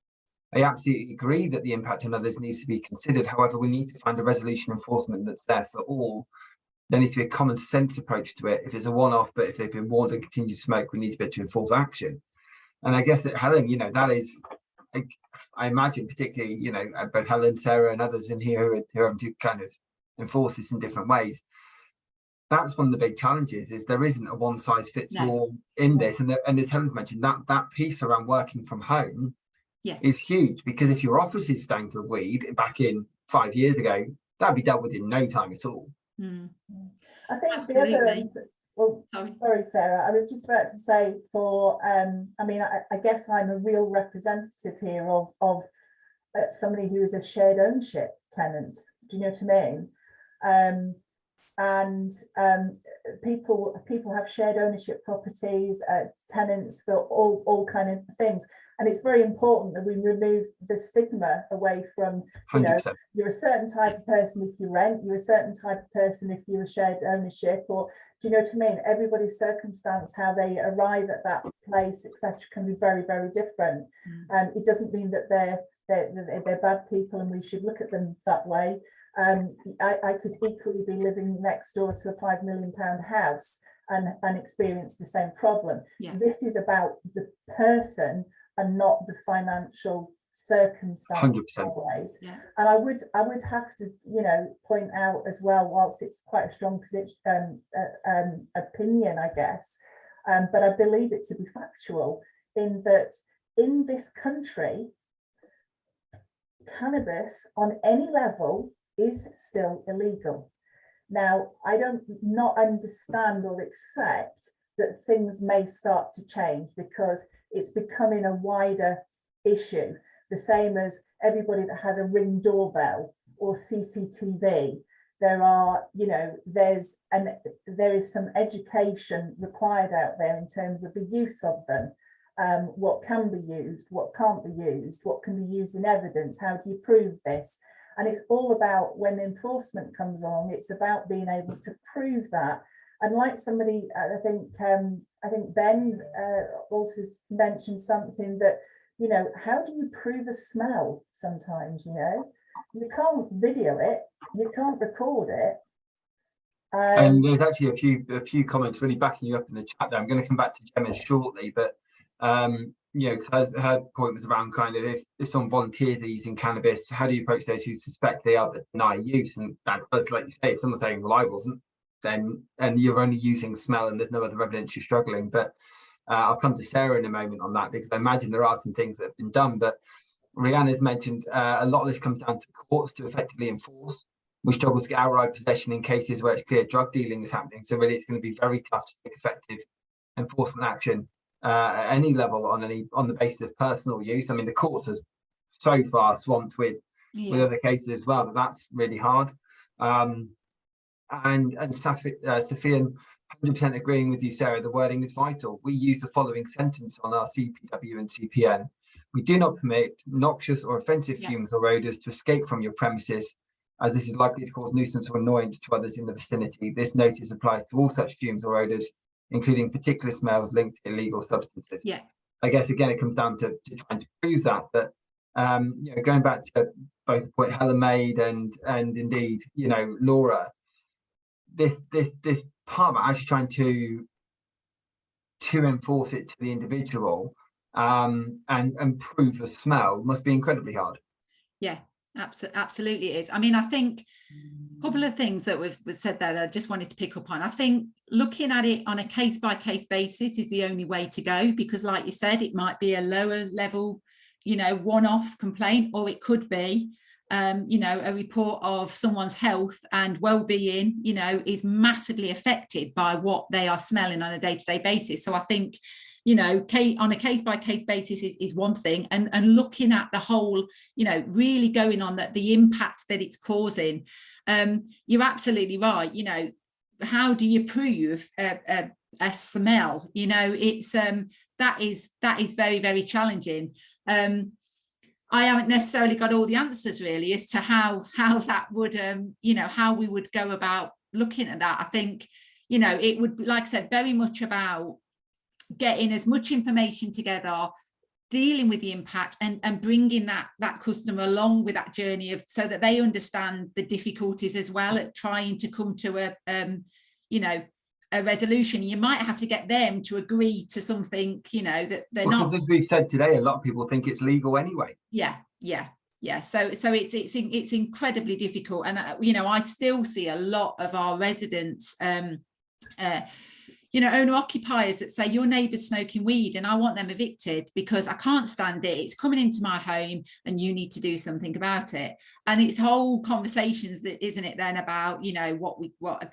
I absolutely agree that the impact on others needs to be considered. However, we need to find a resolution enforcement that's there for all. There needs to be a common sense approach to it. If it's a one-off, but if they've been warned and continue to smoke, we need to be able to enforce action. And I guess that Helen, you know, that is, I imagine particularly, you know, both Helen, Sarah and others in here who are having to kind of enforce this in different ways. That's one of the big challenges, is there isn't a one size fits all in this. And as Helen's mentioned, that piece around working from home is huge, because if your offices stank of weed back in 5 years ago, that'd be dealt with in no time at all. Mm. I think Absolutely. the other, well, sorry, Sarah, I was just about to say, for I mean, I guess I'm a real representative here of somebody who is a shared ownership tenant. Do you know what I mean? And people have shared ownership properties, tenants for all kind of things, and it's very important that we remove the stigma away from, you know, 100%. You're a certain type of person if you rent, you're a certain type of person if you're a shared ownership, or do you know what I mean? Everybody's circumstance, how they arrive at that place, etc., can be very, very different. It doesn't mean that they're they're bad people and we should look at them that way. I could equally be living next door to a £5 million house and experience the same problem. Yeah. This is about the person and not the financial circumstance 100%. always. Yeah. And I would have to, you know, point out as well, whilst it's quite a strong position, opinion, I guess, but I believe it to be factual, in that in this country, cannabis on any level is still illegal. Now, I don't not understand or accept that things may start to change, because it's becoming a wider issue. The same as everybody that has a Ring doorbell or CCTV, there are, you know, there is some education required out there in terms of the use of them. What can be used, what can't be used, what can be used in evidence, how do you prove this? And it's all about, when enforcement comes along, it's about being able to prove that. And like somebody, I think Ben also mentioned something that, you know, how do you prove a smell sometimes, you know? You can't video it, you can't record it. And there's actually a few comments really backing you up in the chat there. I'm going to come back to Gemma shortly, but you know, her point was around kind of, if someone volunteers are using cannabis, how do you approach those who suspect they are but deny use? And that does, like you say, if someone's saying, well, I wasn't, then, and you're only using smell and there's no other evidence, you're struggling. But I'll come to Sarah in a moment on that, because I imagine there are some things that have been done. But Rihanna's mentioned a lot of this comes down to courts to effectively enforce. We struggle to get outright possession in cases where it's clear drug dealing is happening. So really, it's going to be very tough to take effective enforcement action at any level on the basis of personal use. I mean, the courts are so far swamped with other cases as well, but that's really hard. And Sophia, 100% agreeing with you, Sarah, the wording is vital. We use the following sentence on our CPW and CPN. We do not permit noxious or offensive fumes or odours to escape from your premises, as this is likely to cause nuisance or annoyance to others in the vicinity. This notice applies to all such fumes or odours, including particular smells linked to illegal substances. Yeah. I guess, again, it comes down to trying to prove that. But, you know, going back to both the point Helen made and indeed, you know, Laura, this part about actually trying to enforce it to the individual and prove the smell must be incredibly hard. Yeah, absolutely it is. I mean, I think a couple of things that we've said there that I just wanted to pick up on. I think looking at it on a case-by-case basis is the only way to go, because like you said, it might be a lower level, you know, one-off complaint, or it could be you know, a report of someone's health and well-being, you know, is massively affected by what they are smelling on a day-to-day basis. So I think, you know, on a case-by-case basis is one thing, and looking at the whole, you know, really going on the impact that it's causing. You're absolutely right. You know, how do you prove a smell? You know, it's that is very, very challenging. I haven't necessarily got all the answers really as to how that would, you know, how we would go about looking at that. I think, you know, it would be, like I said, very much about getting as much information together, dealing with the impact, and bringing that customer along with that journey of, so that they understand the difficulties as well at trying to come to a, you know, a resolution. You might have to get them to agree to something, you know, that they're not. As we've said today, a lot of people think it's legal anyway. Yeah. So it's incredibly difficult, and you know, I still see a lot of our residents, you know, owner occupiers that say, your neighbour's smoking weed and I want them evicted because I can't stand it. It's coming into my home and you need to do something about it. And it's whole conversations, that isn't it then, about, you know, what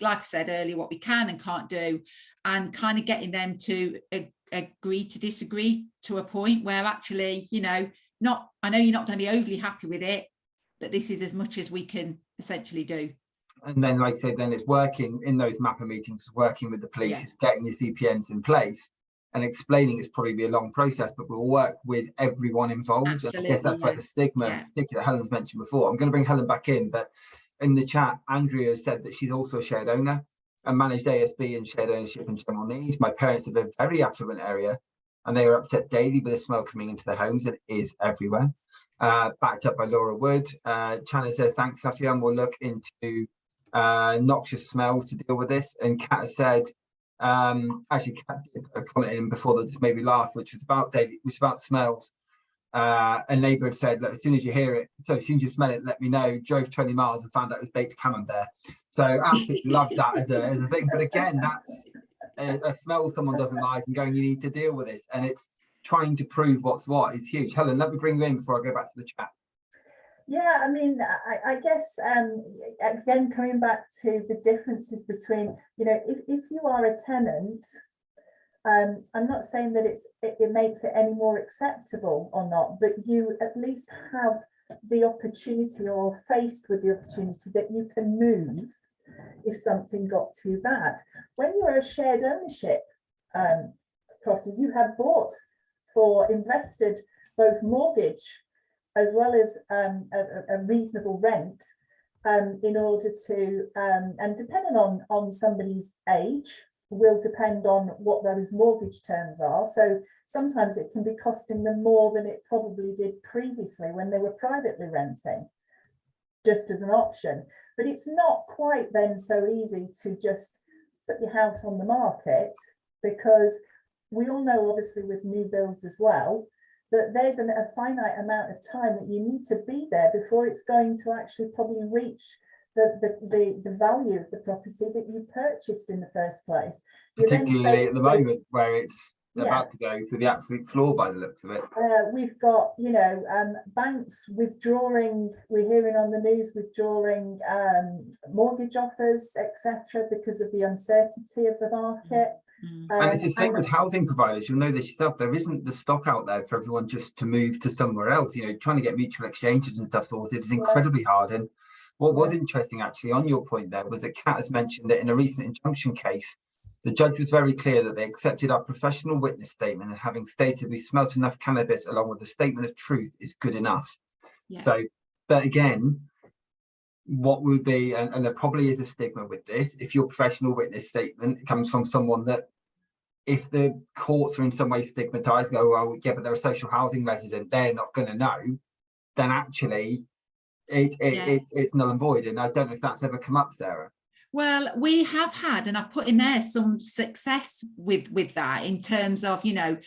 like I said earlier, what we can and can't do, and kind of getting them to agree to disagree to a point where actually, you know, I know you're not going to be overly happy with it, but this is as much as we can essentially do. And then, like I said, then it's working in those MAPA meetings, working with the police, it's getting your CPNs in place and explaining. It's probably be a long process, but we'll work with everyone involved. Absolutely, and I guess that's where the stigma, particularly Helen's mentioned before. I'm going to bring Helen back in, but in the chat, Andrea said that she's also a shared owner and managed ASB and shared ownership and general needs. My parents live in a very affluent area and they are upset daily with the smell coming into their homes. It is everywhere. backed up by Laura Wood. Chana said, thanks, Safia, and we'll look into noxious smells to deal with this. And Kat has said, actually, Kat did a comment in before that just made me laugh, which was about smells. A neighbour had said, look, as soon as you hear it, so as soon as you smell it, let me know. Drove 20 miles and found out it was baked camembert. So absolutely love that as a thing. But again, that's a smell someone doesn't like and going, you need to deal with this. And it's trying to prove what's what is huge. Helen, let me bring you in before I go back to the chat. Yeah, I mean, I guess, again, coming back to the differences between, you know, if you are a tenant, I'm not saying that it makes it any more acceptable or not, but you at least have the opportunity or faced with the opportunity that you can move if something got too bad. When you're a shared ownership property, you have bought for invested both mortgage as well as a reasonable rent in order to, and depending on somebody's age, will depend on what those mortgage terms are. So sometimes it can be costing them more than it probably did previously when they were privately renting, just as an option. But it's not quite then so easy to just put your house on the market, because we all know, obviously, with new builds as well, that there's a finite amount of time that you need to be there before it's going to actually probably reach the value of the property that you purchased in the first place. Particularly at the moment where it's about to go through the absolute floor by the looks of it. We've got, you know, banks withdrawing, we're hearing on the news, withdrawing mortgage offers, etc., because of the uncertainty of the market. And it's the same with housing providers. You'll know this yourself. There isn't the stock out there for everyone just to move to somewhere else. You know, trying to get mutual exchanges and stuff sorted is incredibly hard. And what was interesting, actually, on your point there, was that Kat has mentioned that in a recent injunction case, the judge was very clear that they accepted our professional witness statement, and having stated we smelt enough cannabis along with a statement of truth is good enough. Yeah. So, but again, what would be, and there probably is a stigma with this, if your professional witness statement comes from someone that, if the courts are in some way stigmatized, go, well, yeah, but they're a social housing resident, they're not going to know, then actually it's null and void. And I don't know if that's ever come up, Sarah. Well, we have had, and I've put in there some success with that in terms of, you know,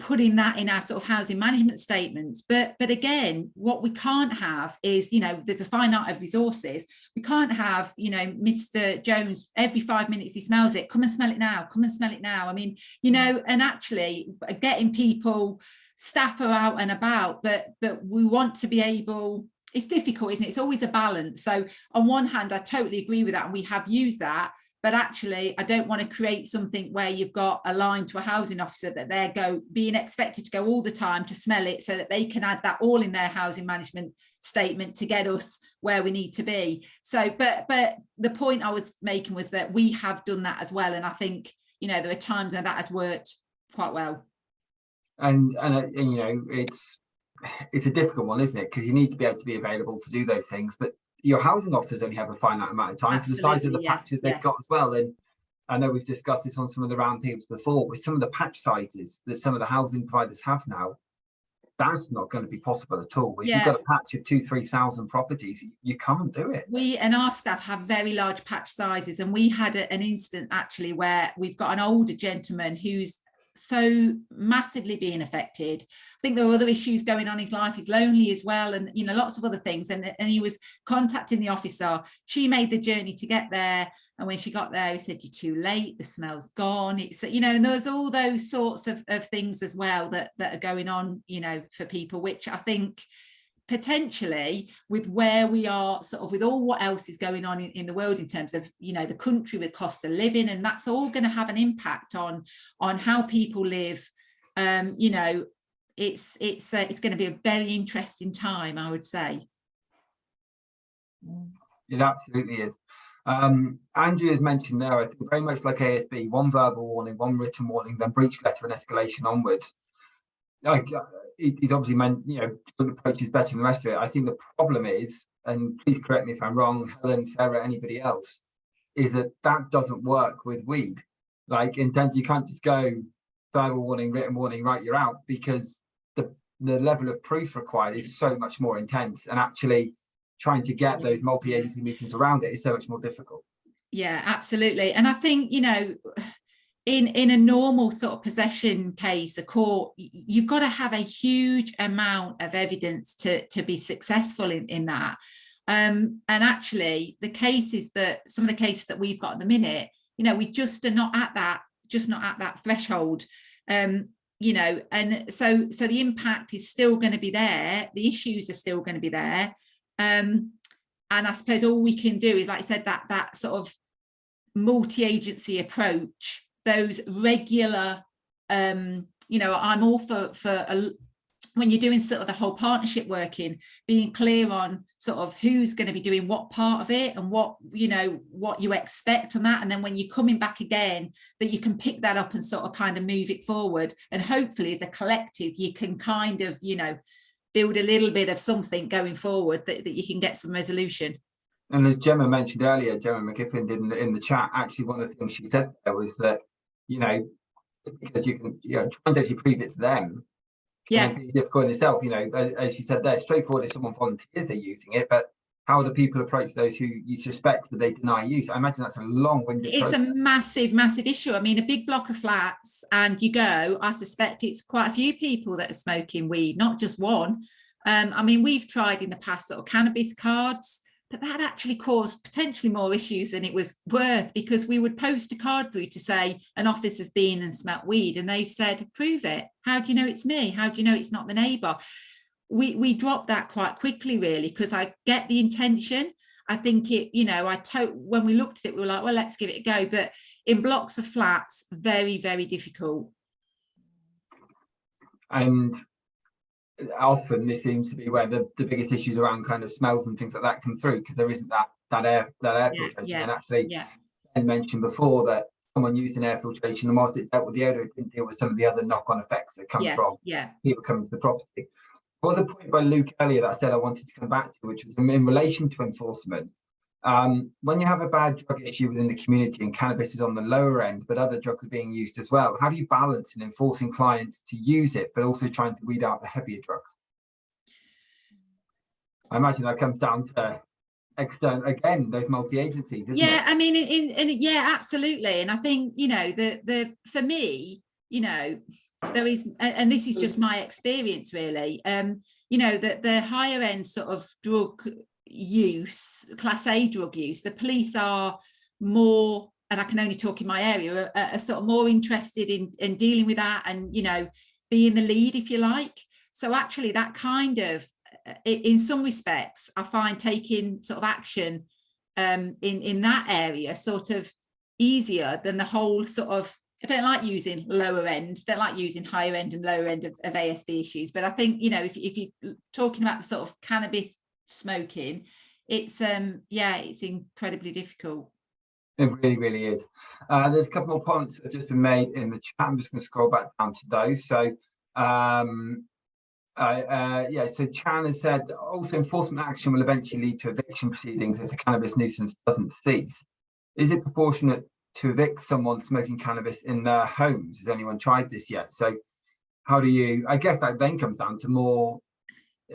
putting that in our sort of housing management statements. But again, what we can't have is, you know, there's a finite of resources. We can't have, you know, Mr. Jones, every 5 minutes he smells it, come and smell it now, come and smell it now. I mean, you know, and actually getting people, staff are out and about, but we want to be able, it's difficult, isn't it? It's always a balance. So on one hand, I totally agree with that, and we have used that. But actually, I don't want to create something where you've got a line to a housing officer that they're being expected to go all the time to smell it, so that they can add that all in their housing management statement to get us where we need to be. So, but the point I was making was that we have done that as well. And I think, you know, there are times when that has worked quite well. And you know, it's a difficult one, isn't it? Because you need to be able to be available to do those things. But your housing officers only have a finite amount of time for the size of the patches they've got as well. And I know we've discussed this on some of the roundtables before, with some of the patch sizes that some of the housing providers have now, that's not going to be possible at all. If you've got a patch of 2,000-3,000 properties, you can't do it. We and our staff have very large patch sizes, and we had an incident actually where we've got an older gentleman who's so massively being affected. I think there were other issues going on in his life. He's lonely as well, and, you know, lots of other things. And he was contacting the officer. She made the journey to get there, and when she got there, he said, "You're too late. The smell's gone." It's, you know, and there's all those sorts of things as well that are going on, you know, for people, which I think potentially, with where we are, sort of with all what else is going on in the world in terms of, you know, the country with cost of living, and that's all going to have an impact on how people live. You know, it's going to be a very interesting time, I would say. It absolutely is. Andrew has mentioned there, I think very much like ASB, one verbal warning, one written warning, then breach letter and escalation onwards. Like, he's obviously meant, you know, the approach is better than the rest of it. I think the problem is, and please correct me if I'm wrong, Helen, Sarah, anybody else, is that doesn't work with weed. Like, in terms, you can't just go verbal warning, written warning, right, you're out, because the level of proof required is so much more intense, and actually trying to get those multi-agency meetings around it is so much more difficult. Yeah, absolutely. And I think, you know, in a normal sort of possession case, a court, you've got to have a huge amount of evidence to be successful in that. And actually, some of the cases that we've got at the minute, you know, we just are not at that threshold. You know, and so the impact is still going to be there. The issues are still going to be there. And I suppose all we can do is, like I said, that sort of multi-agency approach, those regular, you know, I'm all for when you're doing sort of the whole partnership working, being clear on sort of who's going to be doing what part of it and what, you know, what you expect on that. And then when you're coming back again, that you can pick that up and sort of kind of move it forward. And hopefully as a collective, you can kind of, you know, build a little bit of something going forward that you can get some resolution. And as Gemma mentioned earlier, Gemma McGiffin did in the chat, actually one of the things she said there was that, you know, because you can, you know, trying to actually prove it to them can be difficult in itself. You know, as you said there, straightforward if someone volunteers they're using it, but how do people approach those who you suspect that they deny use? I imagine that's a long-winded process. It's a massive issue. I mean, a big block of flats and you go, I suspect it's quite a few people that are smoking weed, not just one. I mean, we've tried in the past sort of cannabis cards, but that actually caused potentially more issues than it was worth, because we would post a card through to say an officer's been and smelt weed, and they've said, prove it. How do you know it's me? How do you know it's not the neighbour? We dropped that quite quickly, really, because I get the intention. I think it, you know, when we looked at it, we were like, well, let's give it a go. But in blocks of flats, very, very difficult. And often this seems to be where the biggest issues around kind of smells and things like that come through, because there isn't that air filtration. And actually, Ben mentioned before that someone using air filtration, and whilst it dealt with the odour, it didn't deal with some of the other knock-on effects that come from people coming to the property. There was a point by Luke earlier that I said I wanted to come back to, which was in relation to enforcement. When you have a bad drug issue within the community and cannabis is on the lower end, but other drugs are being used as well, how do you balance in enforcing clients to use it, but also trying to weed out the heavier drugs? I imagine that comes down to external, again, those multi-agencies, isn't it? I mean, yeah, absolutely. And I think, you know, for me, you know, there is, and this is just my experience really, you know, that the higher end sort of drug use, class A drug use, the police are more, and I can only talk in my area, are sort of more interested in dealing with that and, you know, being the lead, if you like. So actually that kind of, in some respects, I find taking sort of action in that area sort of easier than the whole sort of, I don't like using lower end, don't like using higher end and lower end of ASB issues. But I think, you know, if you're talking about the sort of cannabis smoking, it's it's incredibly difficult. It really, really is. There's a couple more points that have just been made in the chat. I'm just going to scroll back down to those. So so Chan has said also enforcement action will eventually lead to eviction proceedings if the cannabis nuisance doesn't cease. Is it proportionate to evict someone smoking cannabis in their homes? Has anyone tried this yet? So how do you, I guess that then comes down to more,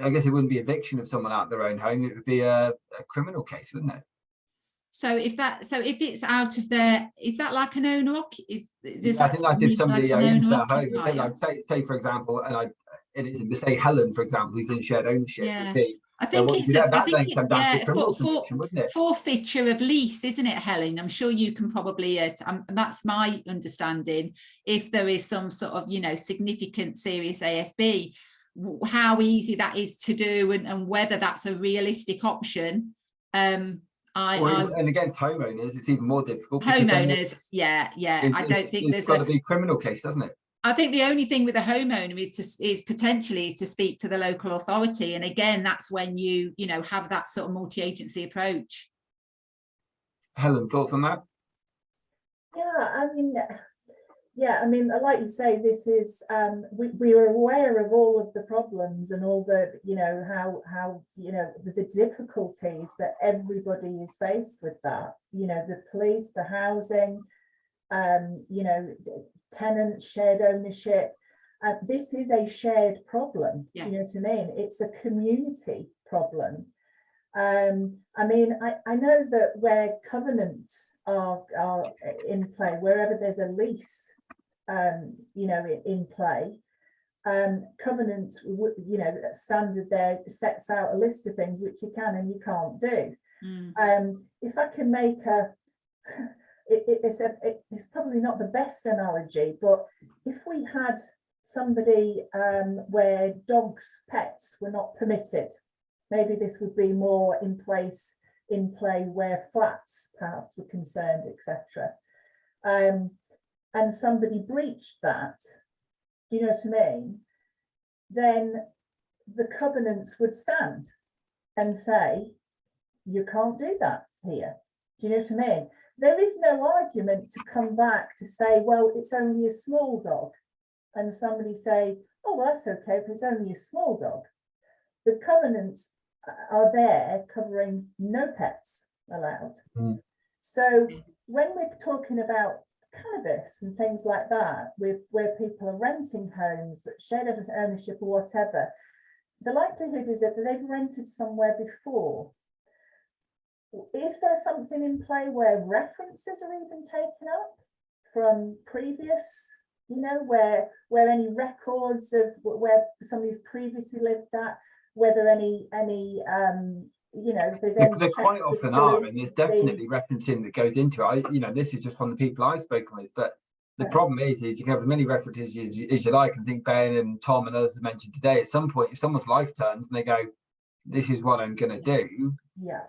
I guess it wouldn't be eviction of someone out their own home, it would be a criminal case, wouldn't it? So if it's out of their, is that like an owner? I think that's if somebody like owns their home. Like say for example, and it is say Helen, for example, who's in shared ownership. I think it's forfeiture of lease, isn't it, Helen? I'm sure you can probably, that's my understanding. If there is some sort of, you know, significant serious ASB, how easy that is to do and whether that's a realistic option. And against homeowners, it's even more difficult. Homeowners, I don't think there's got to be a criminal case, doesn't it? I think the only thing with a homeowner is potentially to speak to the local authority, and again, that's when you know have that sort of multi-agency approach. Helen, thoughts on that? I mean, like you say, this is we are aware of all of the problems and all the, you know, how you know the difficulties that everybody is faced with. That, you know, the police, the housing, you know, tenants, shared ownership, This is a shared problem. Yeah. Do you know what I mean? It's a community problem. I mean, I know that where covenants are in play, wherever there's a lease, you know, in play, covenants, you know, standard there sets out a list of things which you can and you can't do. If I can make it's probably not the best analogy, but if we had somebody where dogs, pets were not permitted, maybe this would be more in play where flats perhaps were concerned, etc. And somebody breached that, do you know what I mean? Then the covenants would stand and say, you can't do that here. Do you know what I mean? There is no argument to come back to say, well, it's only a small dog. And somebody say, oh, well, that's okay, but it's only a small dog. The covenants are there covering no pets allowed. So when we're talking about cannabis and things like that, where people are renting homes, shared ownership or whatever, the likelihood is that they've rented somewhere before. Is there something in play where references are even taken up from previous, you know, where any records of where somebody's previously lived at, whether any you know, if there's any there quite often are, and there's definitely referencing that goes into it. You know, this is just from the people I've spoken with, but the problem is you can have as many references as you like. I think Ben and Tom and others have mentioned today, at some point, if someone's life turns and they go, this is what I'm going to do. Yeah.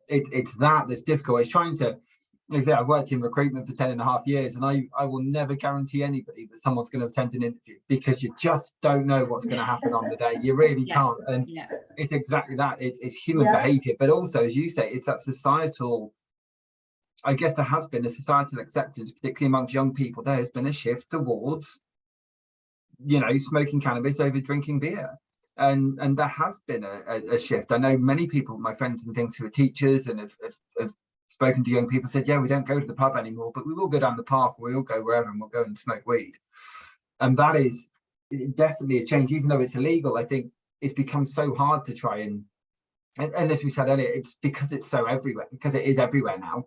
It's that's difficult. It's trying to, like I say, I've worked in recruitment for 10.5 years, and I will never guarantee anybody that someone's going to attend an interview, because you just don't know what's going to happen on the day. You really can't. And it's exactly that. It's human behavior, but also, as you say, it's that societal, I guess there has been a societal acceptance, particularly amongst young people. There has been a shift towards, you know, smoking cannabis over drinking beer. And there has been a shift. I know many people, my friends and things, who are teachers and have spoken to young people, said, yeah, we don't go to the pub anymore, but we will go down the park, or we'll go wherever, and we'll go and smoke weed. And that is definitely a change. Even though it's illegal, I think it's become so hard to try and as we said earlier, it's because it's so everywhere, because it is everywhere now.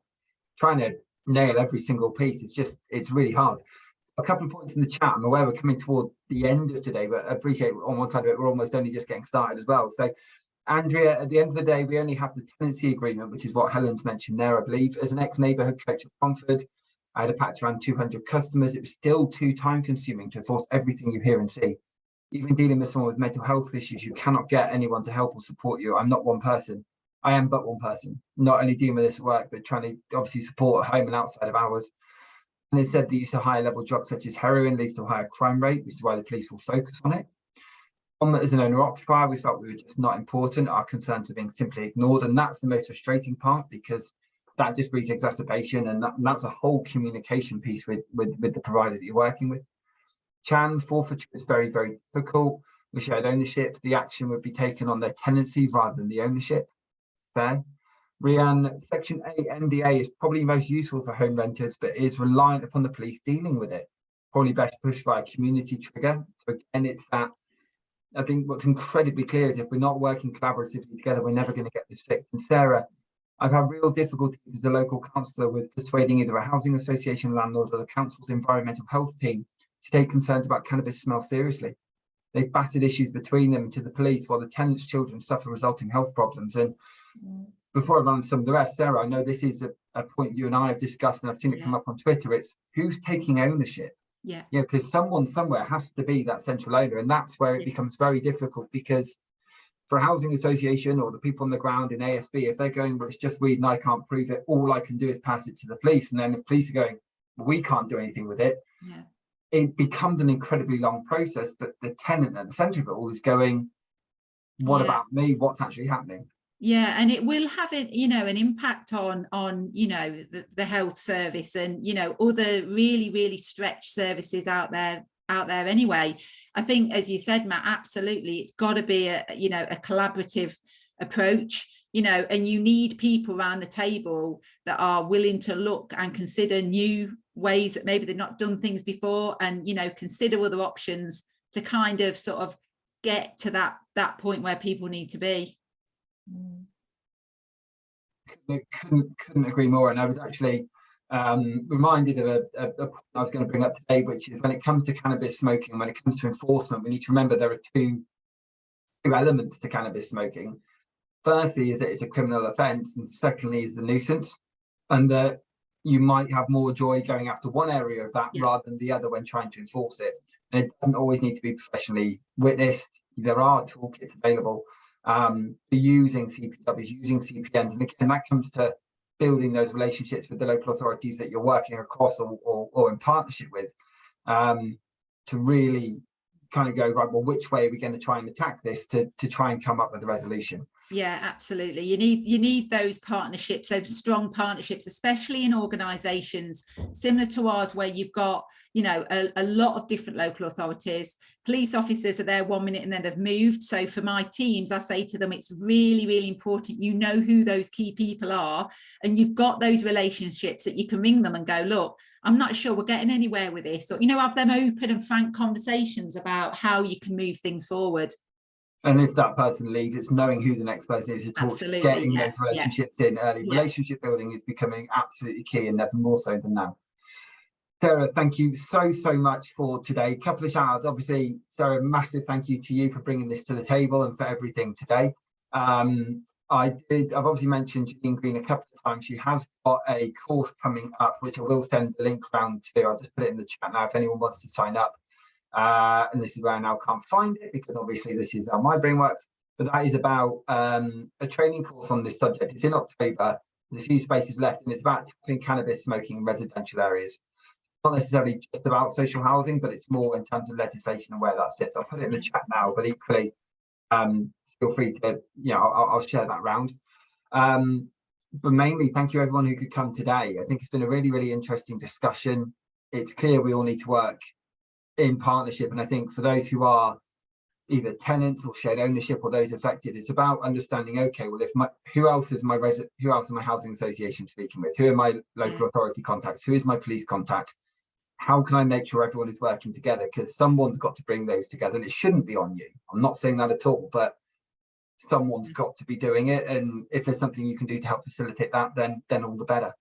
Trying to nail every single piece, it's really hard. A couple of points in the chat. I'm aware we're coming toward the end of today, but I appreciate on one side of it, we're almost only just getting started as well. So, Andrea, at the end of the day, we only have the tenancy agreement, which is what Helen's mentioned there, I believe. As an ex-neighbourhood coach of Cromford, I had a patch around 200 customers. It was still too time-consuming to enforce everything you hear and see. Even dealing with someone with mental health issues, you cannot get anyone to help or support you. I'm not one person. I am but one person. Not only dealing with this at work, but trying to obviously support at home and outside of hours. And it said the use of higher level drugs such as heroin leads to a higher crime rate, which is why the police will focus on it. As an owner occupier, we felt we were just not important. Our concerns are being simply ignored. And that's the most frustrating part, because that just breeds exacerbation. And that's a whole communication piece with the provider that you're working with. Chan, forfeiture is very, very difficult. With shared ownership, the action would be taken on their tenancy rather than the ownership. Fair. Rianne, Section 8 NDA is probably most useful for home renters, but is reliant upon the police dealing with it. Probably best pushed by a community trigger. So again, it's that, I think what's incredibly clear is if we're not working collaboratively together, we're never going to get this fixed. And Sarah, I've had real difficulties as a local councillor with persuading either a housing association landlord or the council's environmental health team to take concerns about cannabis smell seriously. They've batted issues between them to the police, while the tenants' children suffer resulting health problems. And before I run some of the rest, Sarah, I know this is a point you and I have discussed, and I've seen it come up on Twitter. It's who's taking ownership. Yeah, because someone somewhere has to be that central owner, and that's where it becomes very difficult, because for a housing association or the people on the ground in ASB, if they're going, well, it's just weed and I can't prove it, all I can do is pass it to the police. And then if police are going, well, we can't do anything with it, it becomes an incredibly long process. But the tenant at the centre of it all is going, what about me? What's actually happening? Yeah, and it will have an impact on the health service and other really stretched services out there anyway. I think, as you said, Matt, absolutely, it's got to be a collaborative approach. you know, and you need people around the table that are willing to look and consider new ways that maybe they've not done things before, and, you know, consider other options to kind of sort of get to that point where people need to be. Couldn't agree more. And I was actually reminded of a point I was going to bring up today, which is when it comes to cannabis smoking and when it comes to enforcement, we need to remember there are two elements to cannabis smoking. Firstly is that it's a criminal offence, and secondly is the nuisance, and that you might have more joy going after one area of that rather than the other when trying to enforce it. And it doesn't always need to be professionally witnessed. There are toolkits available for using CPWs, using CPNs, and again that comes to building those relationships with the local authorities that you're working across or in partnership with, to really kind of go, right, well, which way are we going to try and attack this to try and come up with a resolution? Yeah, absolutely. You need those partnerships, those strong partnerships, especially in organisations similar to ours, where you've got, you know, a lot of different local authorities. Police officers are there 1 minute and then they've moved. So for my teams, I say to them, it's really, really important you know who those key people are, and you've got those relationships that you can ring them and go, look, I'm not sure we're getting anywhere with this, or, you know, have them open and frank conversations about how you can move things forward. And if that person leaves, it's knowing who the next person is to talk. Absolutely, getting those relationships in early. Relationship building is becoming absolutely key, and never more so than now. Sarah, thank you so much for today. A couple of shout outs. Obviously, Sarah, massive thank you to you for bringing this to the table and for everything today. I've obviously mentioned Jean Green a couple of times. She has got a course coming up, which I will send the link round to. I'll just put it in the chat now if anyone wants to sign up. And this is where I now can't find it, because obviously this is how my brain works, but that is about a training course on this subject. It's in October. There's a few spaces left, and it's about cannabis smoking in residential areas. Not necessarily just about social housing, but it's more in terms of legislation and where that sits. I'll put it in the chat now, but equally feel free to, you know, I'll share that round. But mainly thank you everyone who could come today. I think it's been a really, really interesting discussion. It's clear we all need to work in partnership, and I think for those who are either tenants or shared ownership or those affected, it's about understanding, okay, well, if who else is my housing association speaking with, who are my local authority contacts, who is my police contact, how can I make sure everyone is working together, because someone's got to bring those together, and it shouldn't be on you. I'm not saying that at all, but someone's got to be doing it, and if there's something you can do to help facilitate that, then all the better.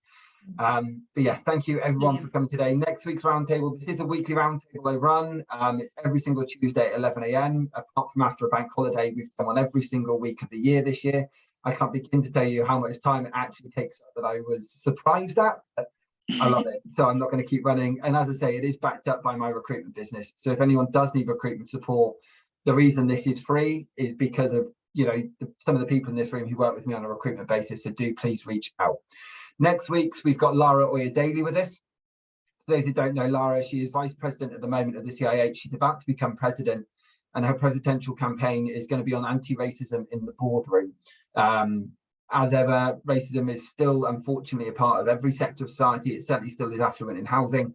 But yes, thank you everyone for coming today. Next week's roundtable, this is a weekly roundtable I run. It's every single Tuesday at 11 AM. Apart from after a bank holiday, we've done one every single week of the year this year. I can't begin to tell you how much time it actually takes up that I was surprised at, but I love it. So I'm not going to keep running. And as I say, it is backed up by my recruitment business. So if anyone does need recruitment support, the reason this is free is because of, you know, some of the people in this room who work with me on a recruitment basis. So do please reach out. Next week's, we've got Lara Oya-Daly with us. For those who don't know Lara, she is Vice President at the moment of the CIH. She's about to become President, and her presidential campaign is going to be on anti-racism in the boardroom. As ever, racism is still, unfortunately, a part of every sector of society. It certainly still is affluent in housing.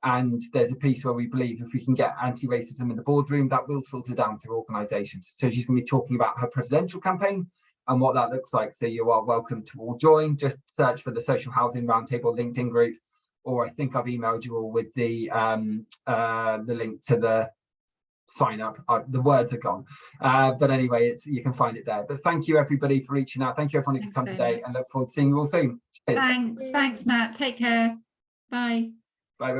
And there's a piece where we believe if we can get anti-racism in the boardroom, that will filter down through organisations. So she's going to be talking about her presidential campaign and what that looks like. So you are welcome to all join. Just search for the Social Housing Roundtable LinkedIn group, or I think I've emailed you all with the link to the sign up. The words are gone, but anyway, you can find it there. But thank you everybody for reaching out. Thank you everyone who could come today, and look forward to seeing you all soon. Cheers. Thanks, Matt. Take care. Bye. Bye.